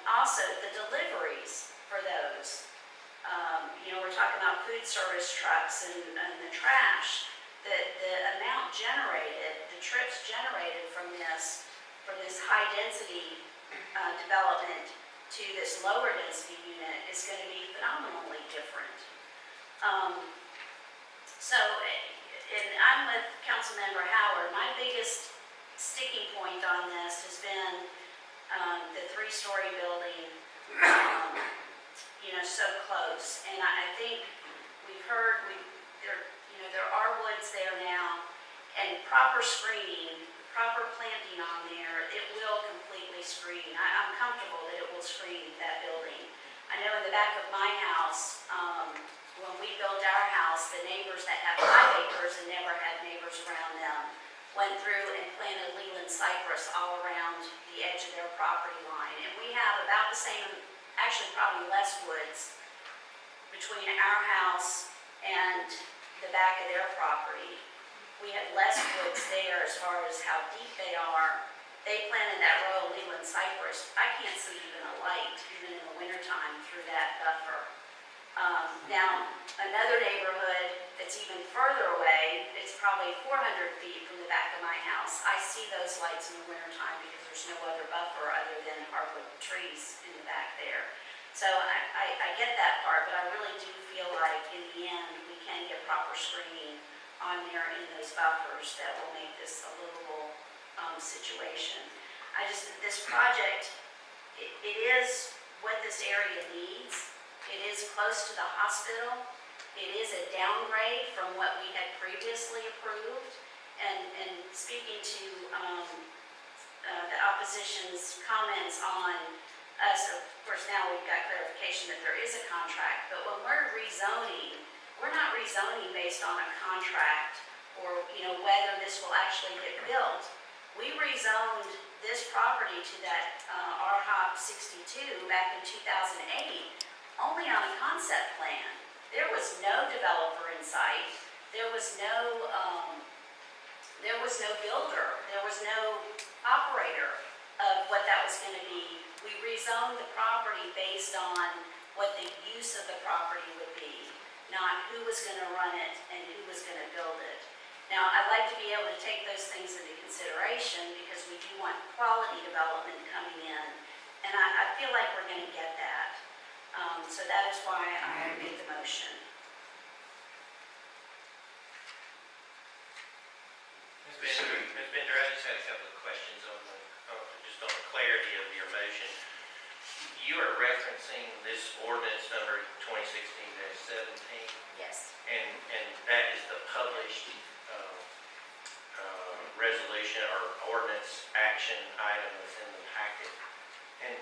S13: Also, the deliveries for those. You know, we're talking about food service trucks and the trash. The amount generated, the trips generated from this high density development to this lower density unit is going to be phenomenally different. And I'm with Councilmember Howard. My biggest sticking point on this has been the 3-story building, you know, so close. And I think we've heard, there are woods there now, and proper screening, proper planting on there, it will completely screen. I'm comfortable that it will screen that building. I know in the back of my house, when we built our house, the neighbors that have 5 acres and never had neighbors around them went through and planted Leland cypress all around the edge of their property line. And we have about the same, actually probably less woods between our house and the back of their property. We had less woods there as far as how deep they are. They planted that row of Leland cypress. I can't see even a light, even in the wintertime, through that buffer. Now, another neighborhood that's even further away, it's probably 400 feet from the back of my house. I see those lights in the wintertime because there's no other buffer other than hardwood trees in the back there. So I get that part, but I really do feel like in the end we can get proper screening on there in those buffers that will make this a livable situation. This project, it is what this area needs. It is close to the hospital. It is a downgrade from what we had previously approved. And speaking to the opposition's comments on us, of course now we've got clarification that there is a contract, but when we're rezoning, we're not rezoning based on a contract or whether this will actually get built. We rezoned this property to that RHOP 62 back in 2008 only on a concept plan. There was no developer in sight. There was no builder. There was no operator of what that was going to be. We rezoned the property based on what the use of the property would be, not who was going to run it and who was going to build it. Now, I'd like to be able to take those things into consideration because we do want quality development coming in, and I feel like we're going to get that. So that is why I made the motion.
S3: Ms. Bender, I just had a couple of questions just on the clarity of your motion. You are referencing this ordinance number 2016-17,
S13: Yes.
S3: and that is the published resolution or ordinance action item that's in the packet. And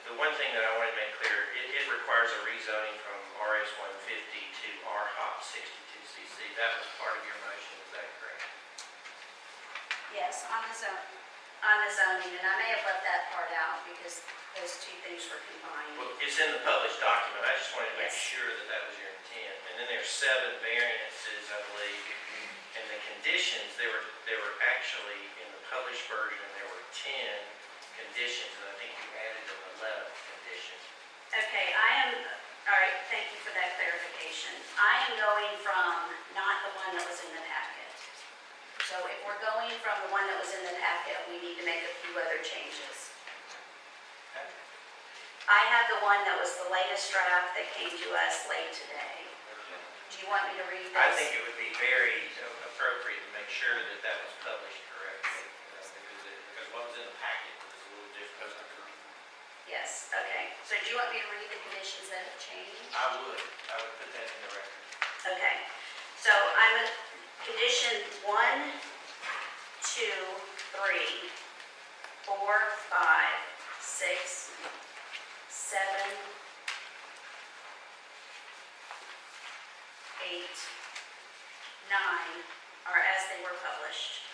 S3: the one thing that I want to make clear, it requires a rezoning from RS 150 to RHOP 62cc. That was part of your motion, is that correct?
S13: Yes, on the zoning, and I may have left that part out because those two things were combined.
S3: Well, it's in the published document. I just wanted to make
S13: Yes.
S3: sure that that was your intent. And then there's 7 variances, I believe. And the conditions, there were actually, in the published version, there were 10 conditions, and I think you added an 11th condition.
S13: Okay, all right, thank you for that clarification. I am going from not the one that was in the packet. So if we're going from the one that was in the packet, we need to make a few other changes. I have the one that was the latest draft that came to us late today. Do you want me to read this?
S3: I think it would be very appropriate to make sure that that was published correctly, because what was in the packet was a little different.
S13: Yes, okay. So do you want me to read the conditions that have changed?
S3: I would put that in the record.
S13: Okay, so I'm at condition 1, 2, 3, 4, 5, 6, 7, 8, 9 are as they were published.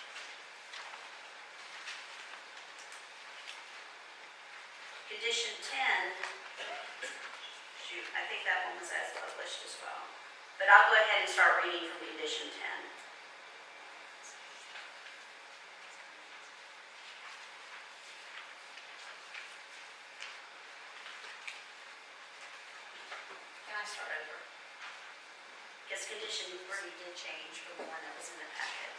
S13: Condition 10, shoot, I think that one was as published as well. But I'll go ahead and start reading from condition 10. Can I start over? Because condition 3 did change from the one that was in the packet.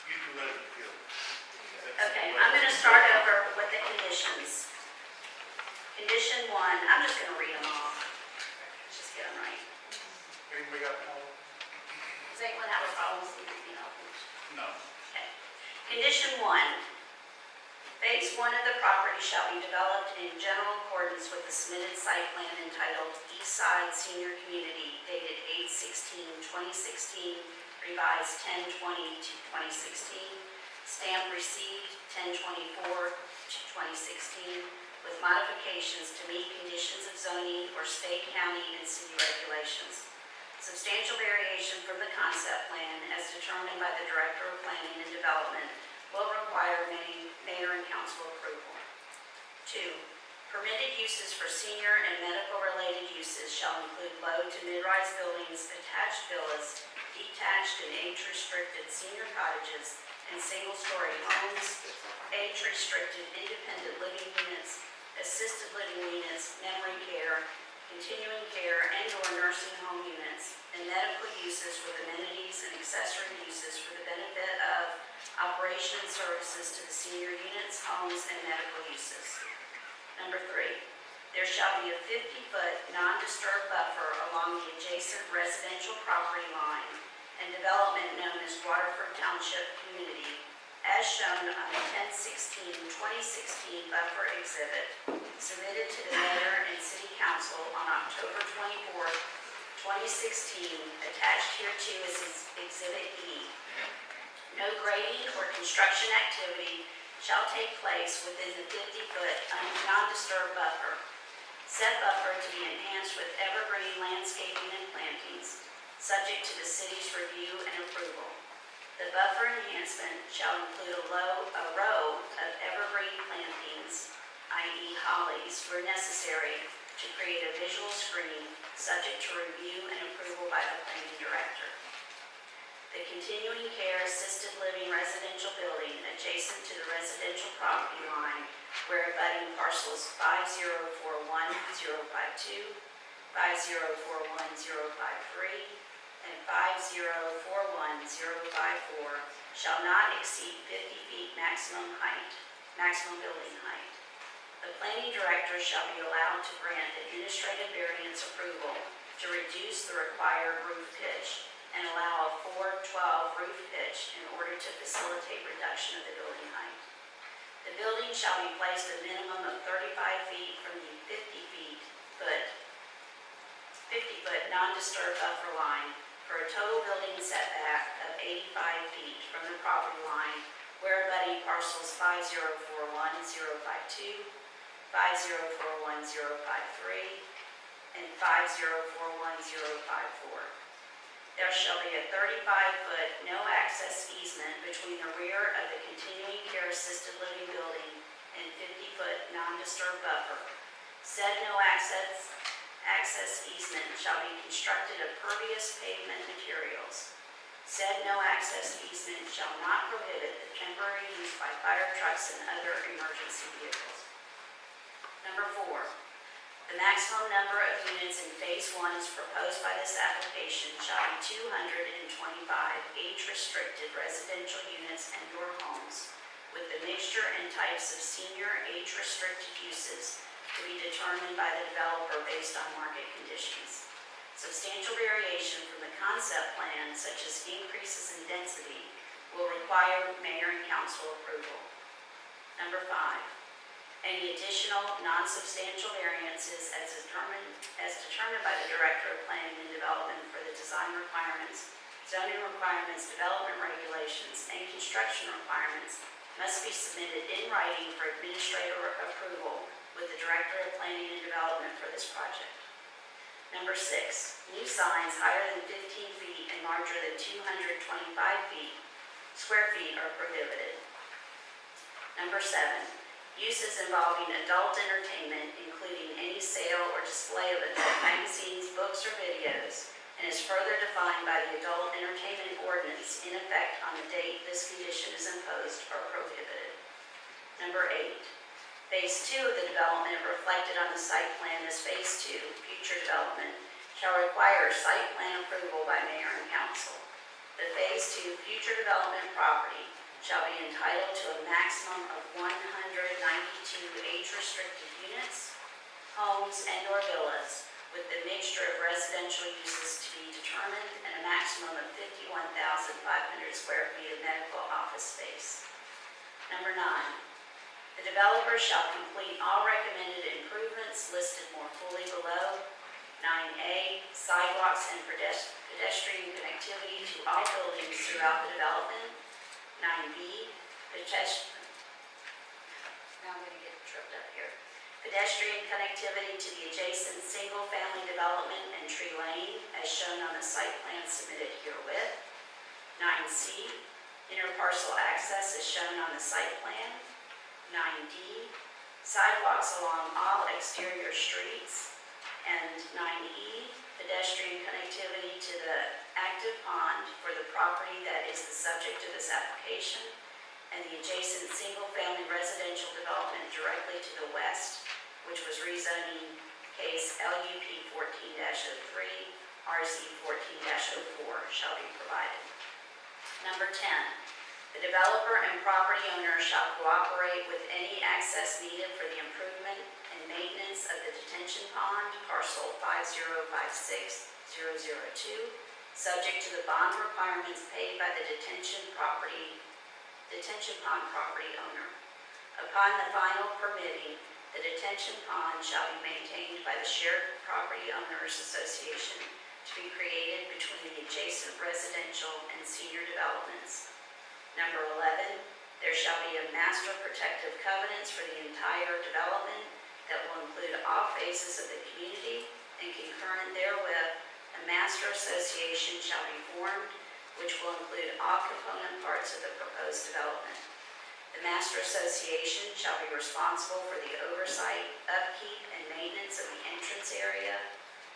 S1: You can let it go.
S13: Okay, I'm going to start over with the conditions. Condition 1, I'm just going to read them all. Let's just get them right.
S1: Anybody got a problem?
S13: Does anyone have a problem with leaving open?
S1: No.
S13: Okay. Condition 1, phase 1 of the property shall be developed in general accordance with the submitted site plan entitled East Side Senior Community dated 8/16/2016, revised 10/20/2016, stamp received 10/24/2016, with modifications to meet conditions of zoning or state, county, and city regulations. Substantial variation from the concept plan as determined by the Director of Planning and Development will require mayor and council approval. 2, permitted uses for senior and medical-related uses shall include low to mid-rise buildings, attached villas, detached and age-restricted senior cottages, and single-story homes, age-restricted independent living units, assisted living units, memory care, continuing care and/or nursing home units, and medical uses with amenities and accessory uses for the benefit of operation and services to the senior units, homes, and medical uses. Number 3, there shall be a 50-foot non-disturbed buffer along the adjacent residential property line and development known as Waterford Township Community, as shown on the 10/16/2016 buffer exhibit submitted to the mayor and city council on October 24, 2016, attached hereto is Exhibit E. No grading or construction activity shall take place within the 50-foot non-disturbed buffer. Said buffer to be enhanced with evergreen landscaping and plantings, subject to the city's review and approval. The buffer enhancement shall include a row of evergreen plantings, i.e. hollies, where necessary to create a visual screen, subject to review and approval by the planning director. The continuing care assisted living residential building adjacent to the residential property line where abutting parcels 5041052, 5041053, and 5041054 shall not exceed 50 feet maximum building height. The planning director shall be allowed to grant administrative variance approval to reduce the required roof pitch and allow a 412 roof pitch in order to facilitate reduction of the building height. The building shall be placed a minimum of 35 feet from the 50-foot non-disturbed buffer line for a total building setback of 85 feet from the property line where abutting parcels 5041052, 5041053, and 5041054. There shall be a 35-foot no-access easement between the rear of the continuing care assisted living building and 50-foot non-disturbed buffer. Said no-access easement shall be constructed of pervious pavement materials. Said no-access easement shall not prohibit the temporary use by fire trucks and other emergency vehicles. Number 4, the maximum number of units in Phase 1 as proposed by this application shall be 225 age-restricted residential units and/or homes with the mixture and types of senior age-restricted uses to be determined by the developer based on market conditions. Substantial variation from the concept plan, such as increases in density, will require mayor and council approval. Number 5, any additional non-substantial variances as determined by the Director of Planning and Development for the design requirements, zoning requirements, development regulations, and construction requirements must be submitted in writing for administrative approval with the Director of Planning and Development for this project. Number 6, new signs higher than 15 feet and larger than 225 square feet are prohibited. Number 7, uses involving adult entertainment, including any sale or display of adult magazines, books, or videos, and is further defined by the Adult Entertainment Ordinance in effect on the date this condition is imposed, are prohibited. Number 8, Phase 2 of the development reflected on the site plan as Phase 2, future development, shall require site plan approval by mayor and council. The Phase 2 future development property shall be entitled to a maximum of 192 age-restricted units, homes, and/or villas with the mixture of residential uses to be determined and a maximum of 51,500 square feet of medical office space. Number 9, the developer shall complete all recommended improvements listed more fully below. 9A, sidewalks and pedestrian connectivity to all buildings throughout the development. 9B, now I'm going to get tripped up here. Pedestrian connectivity to the adjacent single-family development and tree lane as shown on the site plan submitted herewith. 9C, interparcel access as shown on the site plan. 9D, sidewalks along all exterior streets. And 9E, pedestrian connectivity to the active pond for the property that is the subject of this application and the adjacent single-family residential development directly to the west, which was rezoning case LUP 14-03, RZ 14-04 shall be provided. Number 10, the developer and property owner shall cooperate with any access needed for the improvement and maintenance of the detention pond, parcel 5056002, subject to the bond requirements paid by the detention pond property owner. Upon the final permitting, the detention pond shall be maintained by the Shared Property Owners Association to be created between the adjacent residential and senior developments. Number 11, there shall be a master protective covenants for the entire development that will include all phases of the community, and concurrent therewith, a master association shall be formed, which will include all component parts of the proposed development. The master association shall be responsible for the oversight, upkeep, and maintenance of the entrance area,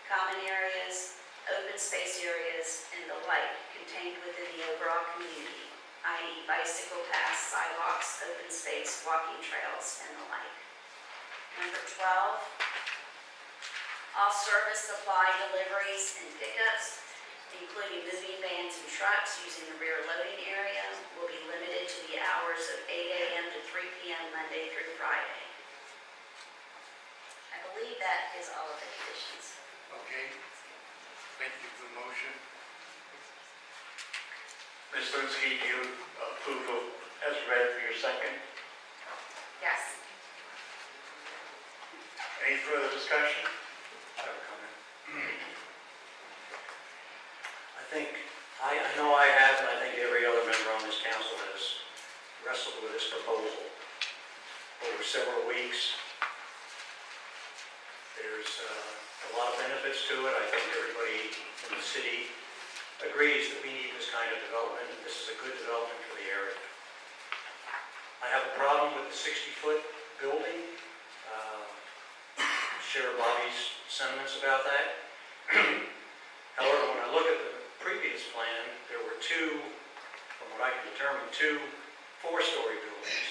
S13: common areas, open space areas, and the like contained within the overall community, i.e. bicycle paths, sidewalks, open space, walking trails, and the like. Number 12, all service, supply, deliveries, and pickups, including moving vans and trucks using the rear loading area, will be limited to the hours of 8 a.m. to 3 p.m. Monday through Friday. That is all of the conditions.
S1: Okay. Thank you for the motion. Ms. Linsky, do you approve of as read for your second?
S2: Yes.
S1: Any further discussion?
S4: I have a comment. I know I have, and I think every other member on this council has wrestled with this proposal over several weeks. There's a lot of benefits to it. I think everybody in the city agrees that we need this kind of development, and this is a good development for the area. I have a problem with the 60-foot building. Share Bobby's sentiments about that. However, when I look at the previous plan, there were two, from what I can determine, two 4-story buildings.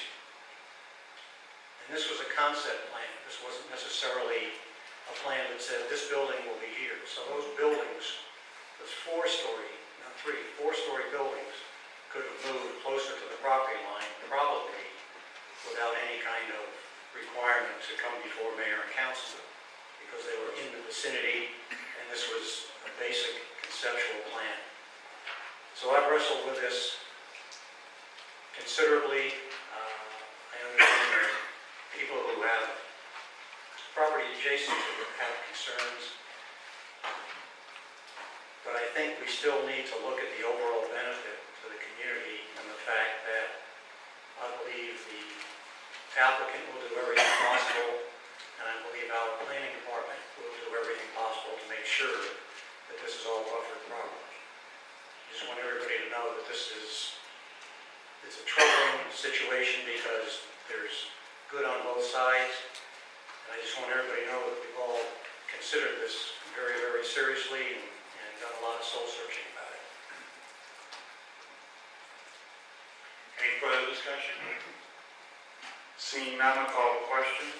S4: And this was a concept plan. This wasn't necessarily a plan that said this building will be here. So those buildings, those 4-story, not 3, 4-story buildings could have moved closer to the property line, probably without any kind of requirement to come before mayor and council, because they were in the vicinity, and this was a basic conceptual plan. So I've wrestled with this considerably. I understand there are people who have property adjacent to it have concerns, but I think we still need to look at the overall benefit to the community and the fact that I believe the applicant will do everything possible, and I believe our planning department will do everything possible to make sure that this is all buffered properly. I just want everybody to know that it's a troubling situation because there's good on both sides, and I just want everybody to know that we've all considered this very, very seriously and done a lot of soul searching about it.
S1: Any further discussion? Seeing none, I'll call the question.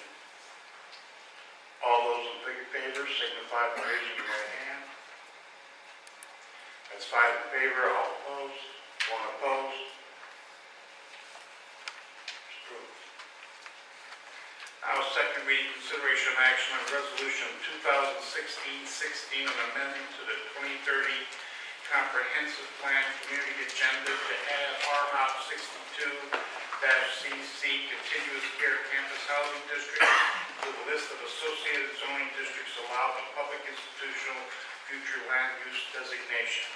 S1: All those in favor signify by raising your right hand. That's 5 in favor, all opposed, 1 opposed. Approved. Now, second reading, consideration of action on resolution 2016-16, an amendment to the 2030 Comprehensive Plan Community Agenda to add RHOP 62-CC Continuous Care Campus Housing District to the list of associated zoning districts allowed in public institutional future land use designation.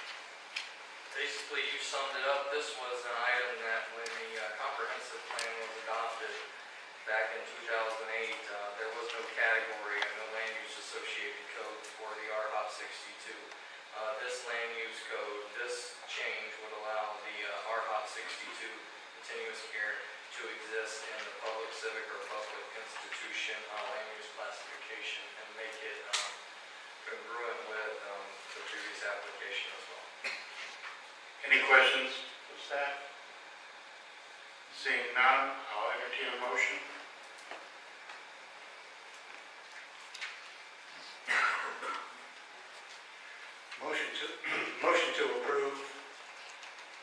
S12: Basically, you summed it up. This was an item that when the comprehensive plan was adopted back in 2008, there was no category and no land use associated code for the RHOP 62. This land use code, this change would allow the RHOP 62 continuous care to exist in the public civic or public institution land use classification and make it congruent with the previous application as well.
S1: Any questions of staff? Seeing none, I'll entertain a motion.
S4: Motion to approve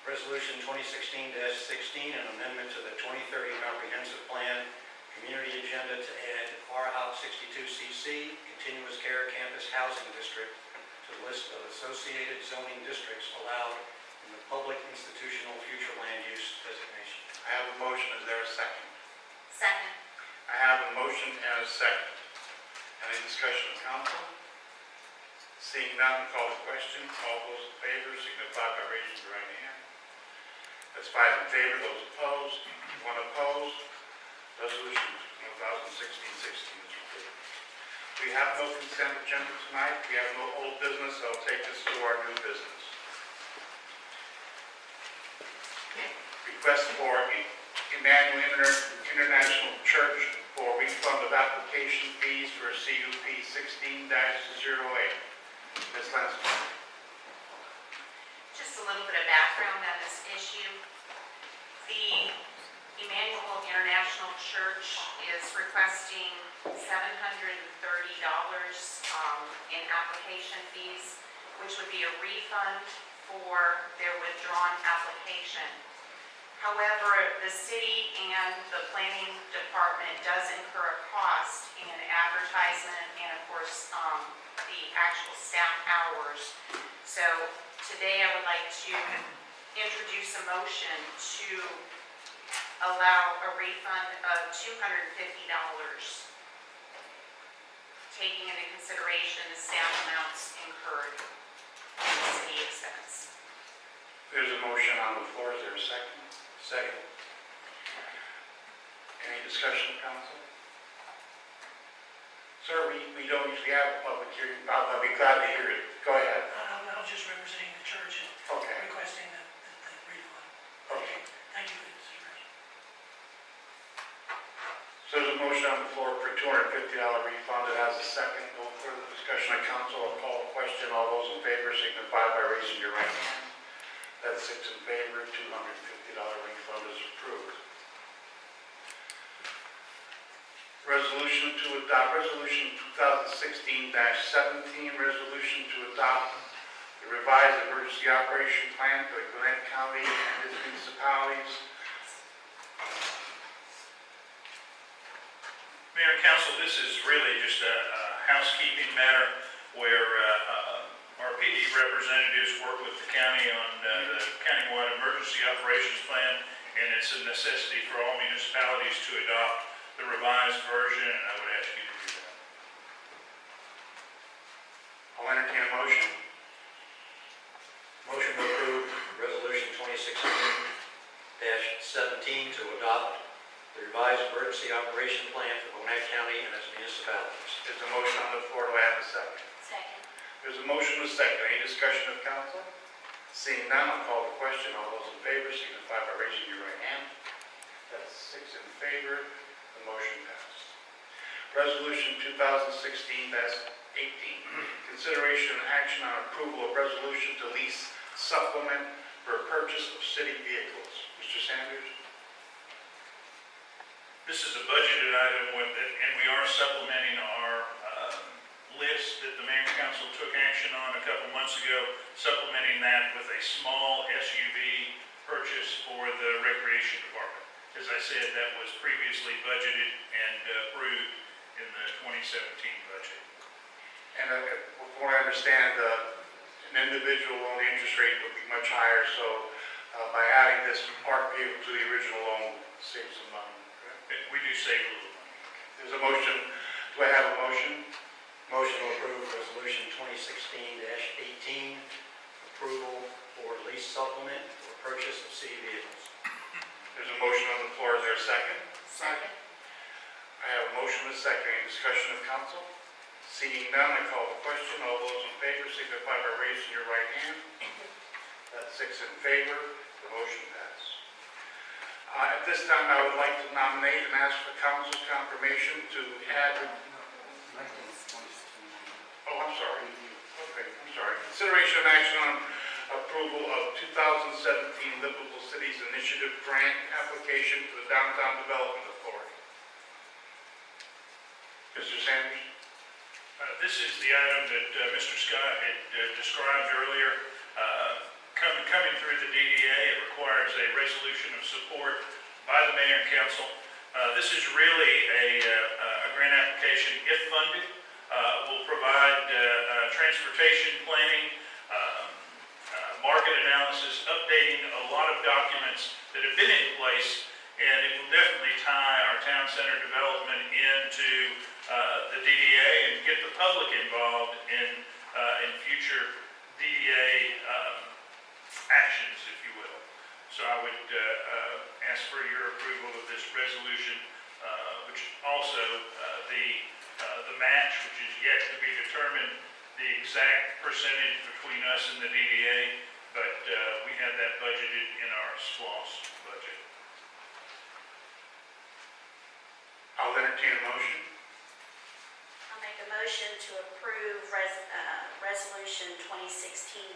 S4: Resolution 2016-16, an amendment to the 2030 Comprehensive Plan Community Agenda to add RHOP 62CC, Continuous Care Campus Housing District, to the list of associated zoning districts allowed in the public institutional future land use designation.
S1: I have a motion, is there a second?
S13: Second.
S1: I have a motion and a second. Any discussion of council? Seeing none, call the question. All those in favor signify by raising your right hand. That's 5 in favor, those opposed, 1 opposed. Resolution 2016-16 is approved. We have no consent agenda tonight. We have no old business. I'll take this to our new business. Request for Emmanuel International Church for refund of application fees for CUP 16-08. Ms. Lansky.
S8: Just a little bit of background on this issue. The Emmanuel International Church is requesting $730 in application fees, which would be a refund for their withdrawn application. However, the city and the planning department does incur a cost in advertisement and of course, the actual staff hours. So today I would like to introduce a motion to allow a refund of $250, taking into consideration the staff amounts incurred in the city expense.
S1: There's a motion on the floor. Is there a second?
S4: Second.
S1: Any discussion, council? Sir, we don't usually have a public hearing. I'll be glad to hear it. Go ahead.
S14: I was just representing the church and
S1: Okay.
S14: requesting the refund.
S1: Okay.
S14: Thank you for this information.
S1: So there's a motion on the floor for $250 refund. It has a second. No further discussion on council. I'll call the question. All those in favor signify by raising your right hand. That's 6 in favor. $250 refund is approved. Resolution to adopt, Resolution 2016-17, resolution to adopt the revised emergency operation plan for Gwinnett County and its municipalities.
S5: Mayor and council, this is really just a housekeeping matter where our PD representatives work with the county on the countywide emergency operations plan, and it's a necessity for all municipalities to adopt the revised version, and I would ask you to do that.
S1: I'll entertain a motion.
S4: Motion to approve Resolution 2016-17 to adopt the revised emergency operation plan for Gwinnett County and its municipalities.
S1: There's a motion on the floor. Do I have a second?
S9: Second.
S1: There's a motion and a second. Any discussion of council? Seeing none, I'll call the question. All those in favor signify by raising your right hand. That's 6 in favor. The motion passed. Resolution 2016-18. Consideration and action on approval of resolution to lease supplement for purchase of city vehicles. Mr. Sanders?
S5: This is a budgeted item with it, and we are supplementing our list that the mayor and council took action on a couple months ago, supplementing that with a small SUV purchase for the recreation department. As I said, that was previously budgeted and approved in the 2017 budget.
S1: And from what I understand, an individual loan interest rate would be much higher, so by adding this park vehicle to the original loan, saves some money.
S5: We do save a little money.
S1: There's a motion. Do I have a motion?
S4: Motion to approve Resolution 2016-18, approval for lease supplement for purchase of city vehicles.
S1: There's a motion on the floor. Is there a second?
S9: Second.
S1: I have a motion and a second. Any discussion of council? Seeing none, I call the question. All those in favor signify by raising your right hand. That's 6 in favor. The motion passed. At this time, I would like to nominate and ask for council's confirmation to add. Oh, I'm sorry. Okay, I'm sorry. Consideration and action on approval of 2017 Livable Cities Initiative Grant application to the Downtown Development Authority. Mr. Sanders?
S5: This is the item that Mr. Scott had described earlier. Coming through the DDA, it requires a resolution of support by the mayor and council. This is really a grant application, if funded, will provide transportation planning, market analysis, updating a lot of documents that have been in place, and it will definitely tie our town center development into the DDA and get the public involved in future DDA actions, if you will. So I would ask for your approval of this resolution, which also the match, which is yet to be determined, the exact percentage between us and the DDA, but we have that budgeted in our SPLOST budget.
S1: I'll entertain a motion.
S13: I'll make a motion to approve Resolution 2016-19,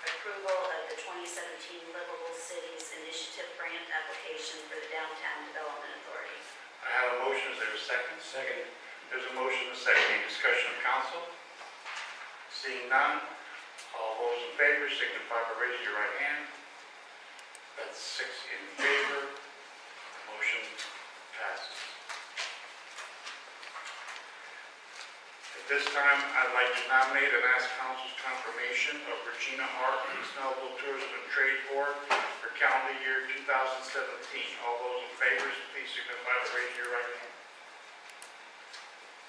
S13: approval of the 2017 Livable Cities Initiative Grant application for the Downtown Development Authority.
S1: I have a motion. Is there a second?
S4: Second.
S1: There's a motion and a second. Any discussion of council? Seeing none, all those in favor signify by raising your right hand. That's 6 in favor. Motion passes. At this time, I'd like to nominate and ask council's confirmation of Regina Hart from the Snellville Tourism and Trade Board for calendar year 2017. All those in favor, please signify by raising your right hand.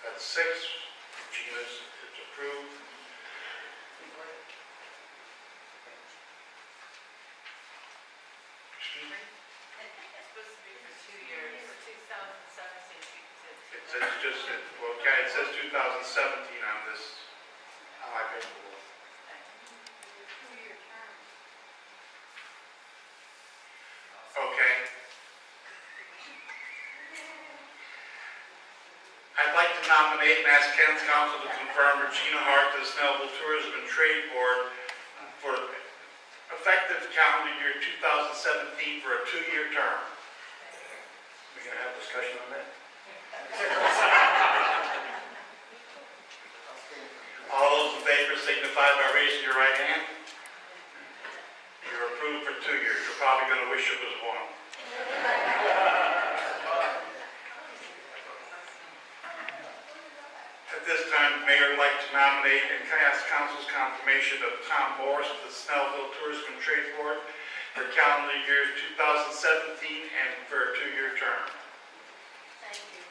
S1: That's 6. Regina's is approved. Excuse me?
S2: I think it's supposed to be for 2 years, 2017
S1: It says just, well, okay, it says 2017 on this, on my paperwork. Okay. I'd like to nominate and ask Ken's council to confirm Regina Hart to the Snellville Tourism and Trade Board for effective calendar year 2017 for a 2-year term.
S4: We're going to have discussion on that?
S1: All those in favor signify by raising your right hand. You're approved for 2 years. You're probably going to wish it was 1. At this time, the mayor would like to nominate and ask council's confirmation of Tom Morris to the Snellville Tourism and Trade Board for calendar years 2017 and for a 2-year term.
S2: Thank you.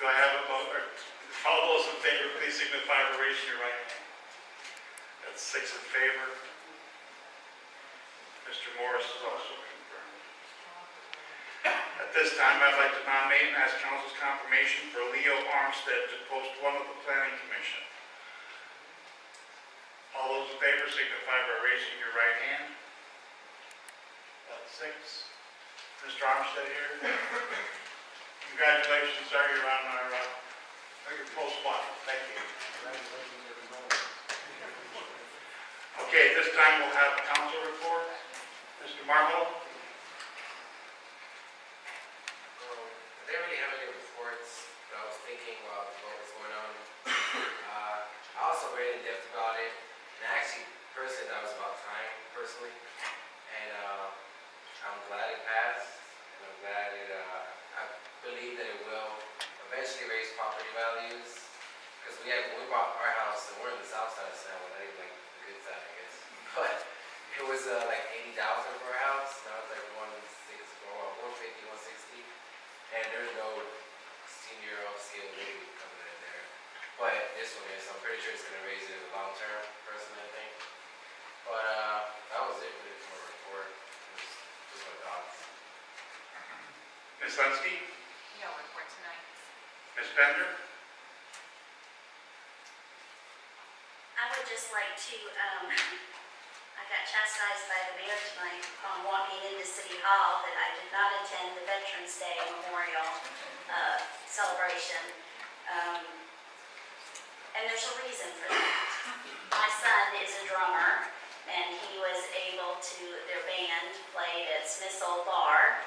S1: Do I have a vote? All those in favor, please signify by raising your right hand. That's 6 in favor. Mr. Morris is also confirmed. At this time, I'd like to nominate and ask council's confirmation for Leo Armstead to post 1 of the planning commission. All those in favor signify by raising your right hand. That's 6. Mr. Armstead here. Congratulations, sir. You're on our post 1. Thank you. Okay, at this time we'll have a council report. Mr. Marlowe.
S3: I didn't really have any reports, but I was thinking while the vote was going on. I also read in depth about it, and I actually personally thought it was about time, personally. And I'm glad it passed, and I'm glad it, I believe that it will eventually raise property values. Because when we bought our house, and we're in the south side of Snellville, not even like the good side, I guess. But it was like $80,000 for a house. Now it's like 150, 160. And there's no senior upscale living coming in there. But this one is, so I'm pretty sure it's going to raise it in the long term, personally, I think. But that was it really for my report. It was just my thoughts.
S1: Ms. Linsky.
S8: No report tonight.
S1: Ms. Bender.
S13: I would just like to, I got chastised by the mayor tonight on walking into City Hall that I did not attend the Veterans Day Memorial celebration. And there's a reason for that. My son is a drummer, and he was able to, their band played at Snellville Bar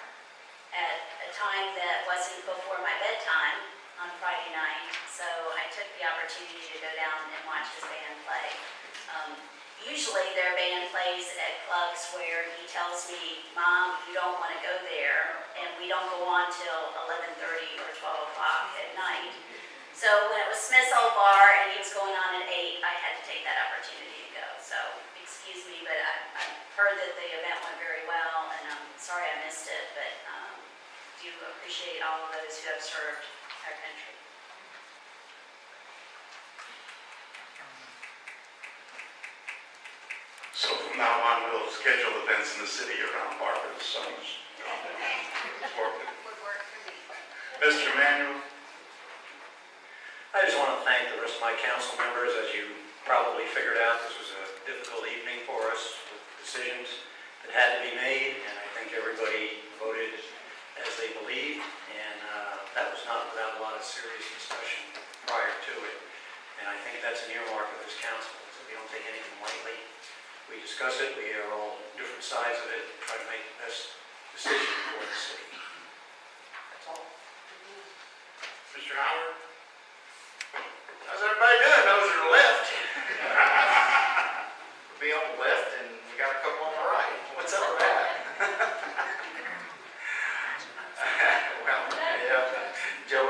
S13: at a time that wasn't before my bedtime on Friday night. So I took the opportunity to go down and watch his band play. Usually their band plays at clubs where he tells me, Mom, you don't want to go there, and we don't go on till 11:30 or 12 o'clock at night. So when it was Snellville Bar and he was going on at 8, I had to take that opportunity to go. So excuse me, but I heard that the event went very well, and I'm sorry I missed it, but do appreciate all of those who have served our country.
S1: So from now on, we'll schedule events in the city around Barbara's son's work. Mr. Manuel.
S4: I just want to thank the rest of my council members. As you probably figured out, this was a difficult evening for us with decisions that had to be made, and I think everybody voted as they believed, and that was not without a lot of serious discussion prior to it. And I think that's an earmark of this council, so we don't take anything lightly. We discuss it, we are all different sides of it, and try to make the best decision for the city. That's all.
S1: Mr. Howard.
S11: How's everybody doing? Those are the left. We'll be on the left, and we got a couple on the right.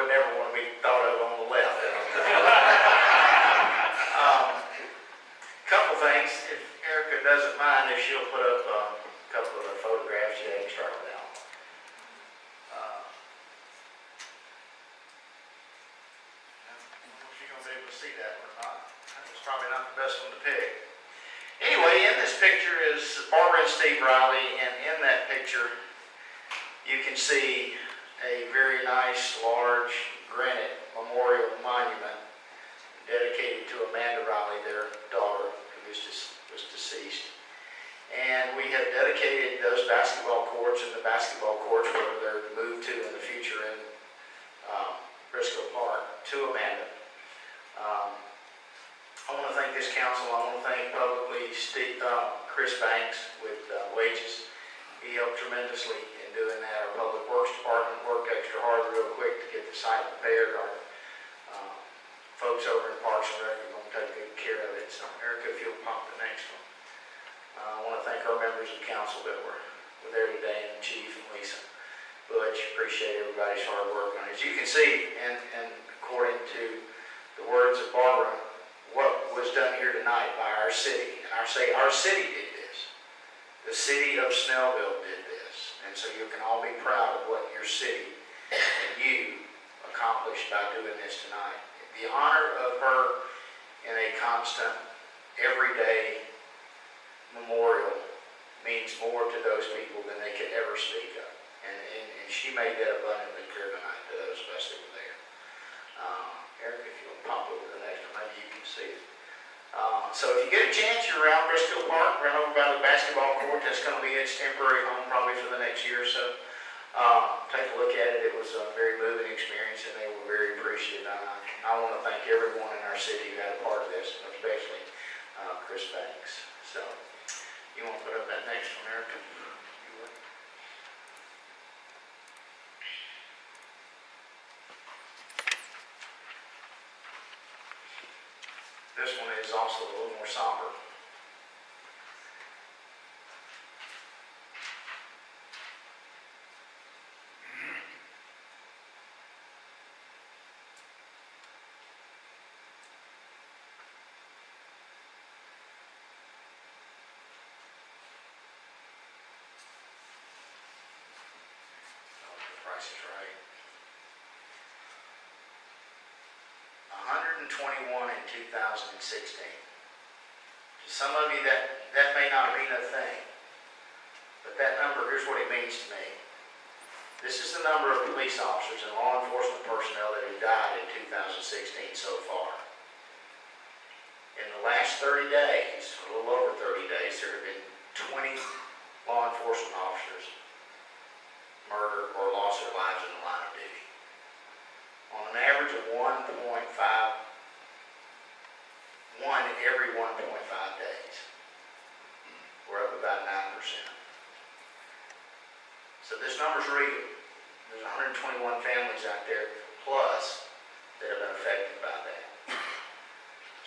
S11: wouldn't ever want to be thought of on the left. Couple things, if Erica doesn't mind, if she'll put up a couple of the photographs you had started out. I don't know if you're going to be able to see that or not. That was probably not the best one to pick. Anyway, in this picture is Barbara and Steve Riley, and in that picture you can see a very nice, large granite memorial monument dedicated to Amanda Riley, their daughter, who was deceased. And we have dedicated those basketball courts and the basketball courts, where they're moved to in the future in Briscoe Park, to Amanda. I want to thank this council. I want to thank publicly Chris Banks with Wages. He helped tremendously in doing that. Our Public Works Department worked extra hard real quick to get the site prepared. Our folks over in Parks and Rec are going to take good care of it. So Erica, if you'll pop the next one. I want to thank our members of council that were there today, and Chief and Lisa Butch. Appreciate everybody's hard work on it. As you can see, and according to the words of Barbara, what was done here tonight by our city, and I say our city did this. The city of Snellville did this. And so you can all be proud of what your city and you accomplished by doing this tonight. The honor of her in a constant, everyday memorial means more to those people than they could ever speak of. And she made that abundantly clear tonight to those of us that were there. Eric, if you'll pop over to the next one, maybe you can see it. So if you get a chance, you're around Briscoe Park, run over by the basketball court. That's going to be its temporary home probably for the next year or so. Take a look at it. It was a very moving experience, and they were very appreciative. I want to thank everyone in our city who had a part of this, especially Chris Banks. So you want to put up that next one, Erica? You would. This one is also a little more somber. The price is right. 121 in 2016. To some of you, that may not mean a thing, but that number, here's what it means to me. This is the number of police officers and law enforcement personnel that have died in 2016 so far. In the last 30 days, a little over 30 days, there have been 20 law enforcement officers murdered or lost their lives in the line of duty. On an average of 1.5, one every 1.5 days. We're up about 9%. So this number's real. There's 121 families out there plus that have been affected by that.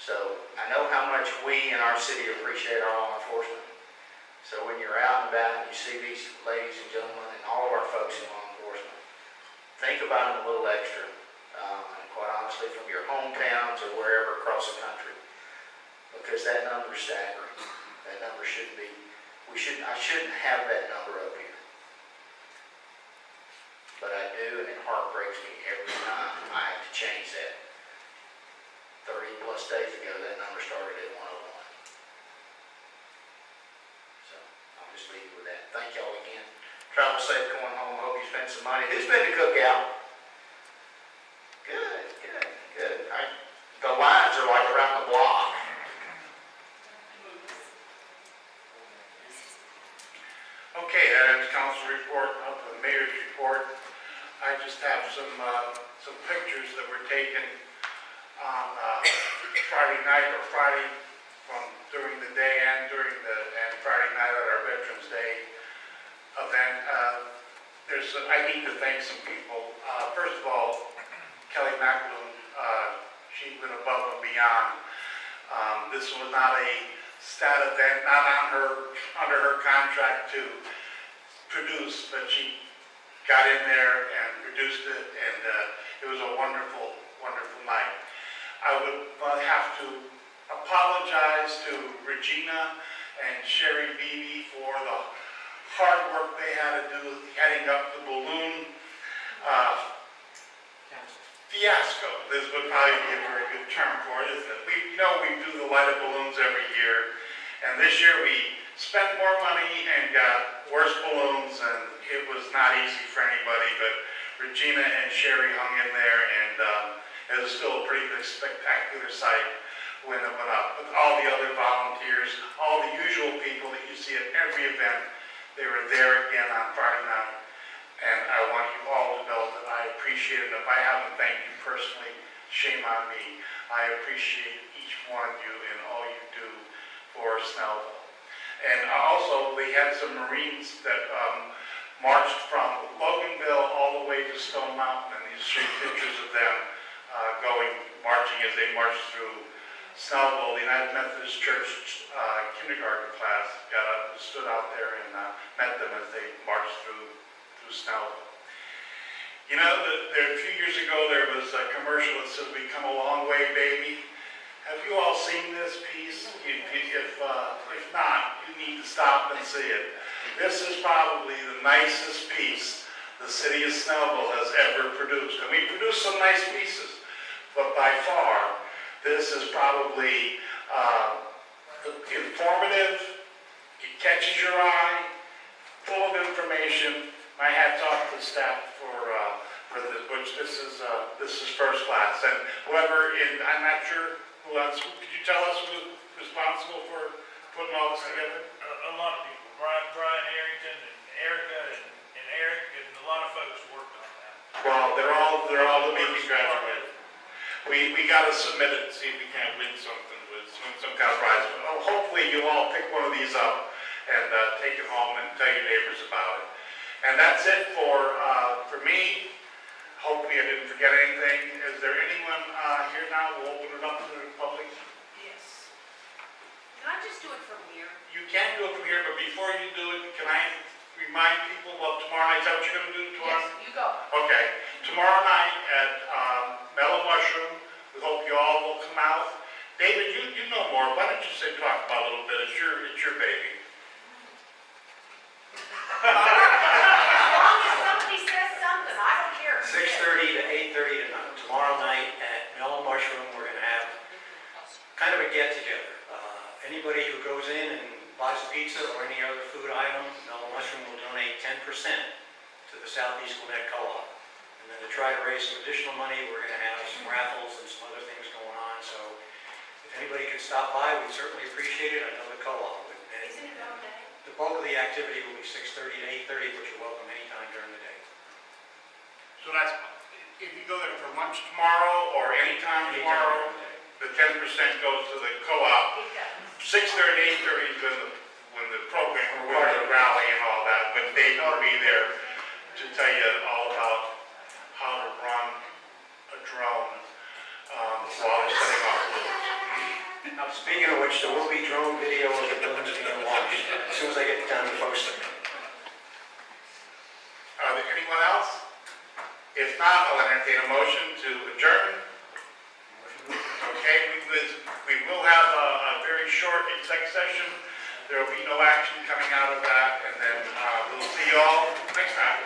S11: So I know how much we in our city appreciate our law enforcement. So when you're out and about and you see these ladies and gentlemen and all of our folks in law enforcement, think about them a little extra. And quite honestly, from your hometowns or wherever across the country, because that number is staggering. That number shouldn't be. I shouldn't have that number up here, but I do, and it heartbreaks me every time I have to change that. 30 plus days ago, that number started at 101. So I'll just leave you with that. Thank y'all again. Travel safe going home. Hope you spend some money. Who's been to Cookout? Good. The lines are like around the block.
S1: Okay, that ends council report. Up to the mayor's report. I just have some pictures that were taken on Friday night or Friday during the day and Friday night at our Veterans Day event. I need to thank some people. First of all, Kelly McAloon, she went above and beyond. This was not a stat event, not under her contract to produce, but she got in there and produced it, and it was a wonderful, wonderful night. I would have to apologize to Regina and Sherry Beebe for the hard work they had to do heading up the balloon fiasco. This would probably be a very good term for it, isn't it? We do the lighted balloons every year, and this year we spent more money and got worse balloons, and it was not easy for anybody, but Regina and Sherry hung in there, and it was still a pretty good, spectacular sight when it went up. With all the other volunteers, all the usual people that you see at every event, they were there again on Friday night. And I want you all to know that I appreciate it. If I haven't thanked you personally, shame on me. I appreciate each one of you and all you do for Snellville. And also, we had some Marines that marched from Loganville all the way to Stone Mountain, and these are pictures of them marching as they marched through Snellville. The United Methodist Church kindergarten class stood out there and met them as they marched through Snellville. You know, a few years ago there was a commercial that says, "We come a long way, baby." Have you all seen this piece? If not, you need to stop and see it. This is probably the nicest piece the city of Snellville has ever produced. And we produce some nice pieces, but by far, this is probably informative, it catches your eye, full of information. My hat's off to the staff for this, which this is first class. And I'm not sure who else. Could you tell us who was responsible for putting all this together?
S15: A lot of people, Brian Harrington and Erica and Eric and a lot of folks worked on that.
S1: Well, they're all to be congratulated. We got to submit it and see if we can't win something with some kind of prize. But hopefully you all pick one of these up and take it home and tell your neighbors about it. And that's it for me. Hopefully I didn't forget anything. Is there anyone here now? We'll open it up to the public.
S8: Yes. Can I just do it from here?
S1: You can do it from here, but before you do it, can I remind people of tomorrow night? Is that what you're going to do tomorrow?
S2: Yes, you go.
S1: Okay. Tomorrow night at Mellow Mushroom, we hope you all will come out. David, you know more. Why don't you talk about a little bit? It's your baby.
S8: As long as somebody says something, I don't care.
S4: 6:30 to 8:30 tomorrow night at Mellow Mushroom. We're going to have kind of a get-together. Anybody who goes in and buys a pizza or any other food item, Mellow Mushroom will donate 10% to the Southeast Gwinnett Co-op. And then to try to raise some additional money, we're going to have some raffles and some other things going on. So if anybody could stop by, we'd certainly appreciate it. I know the co-op would.
S8: Isn't it all day?
S4: The bulk of the activity will be 6:30 to 8:30, but you're welcome anytime during the day.
S1: So that's, if you go there for lunch tomorrow or anytime tomorrow, the 10% goes to the co-op. 6:30, 8:30 is when the program, or when the rally and all that, but Dave will be there to tell you all about how to run a drone while they're setting off balloons.
S4: Now, speaking of which, there will be drone video of the balloons being launched as soon as I get time to post it.
S1: Are there anyone else? If not, I'll entertain a motion to adjourn. Okay, we will have a very short exec session. There will be no action coming out of that, and then we'll see you all next time.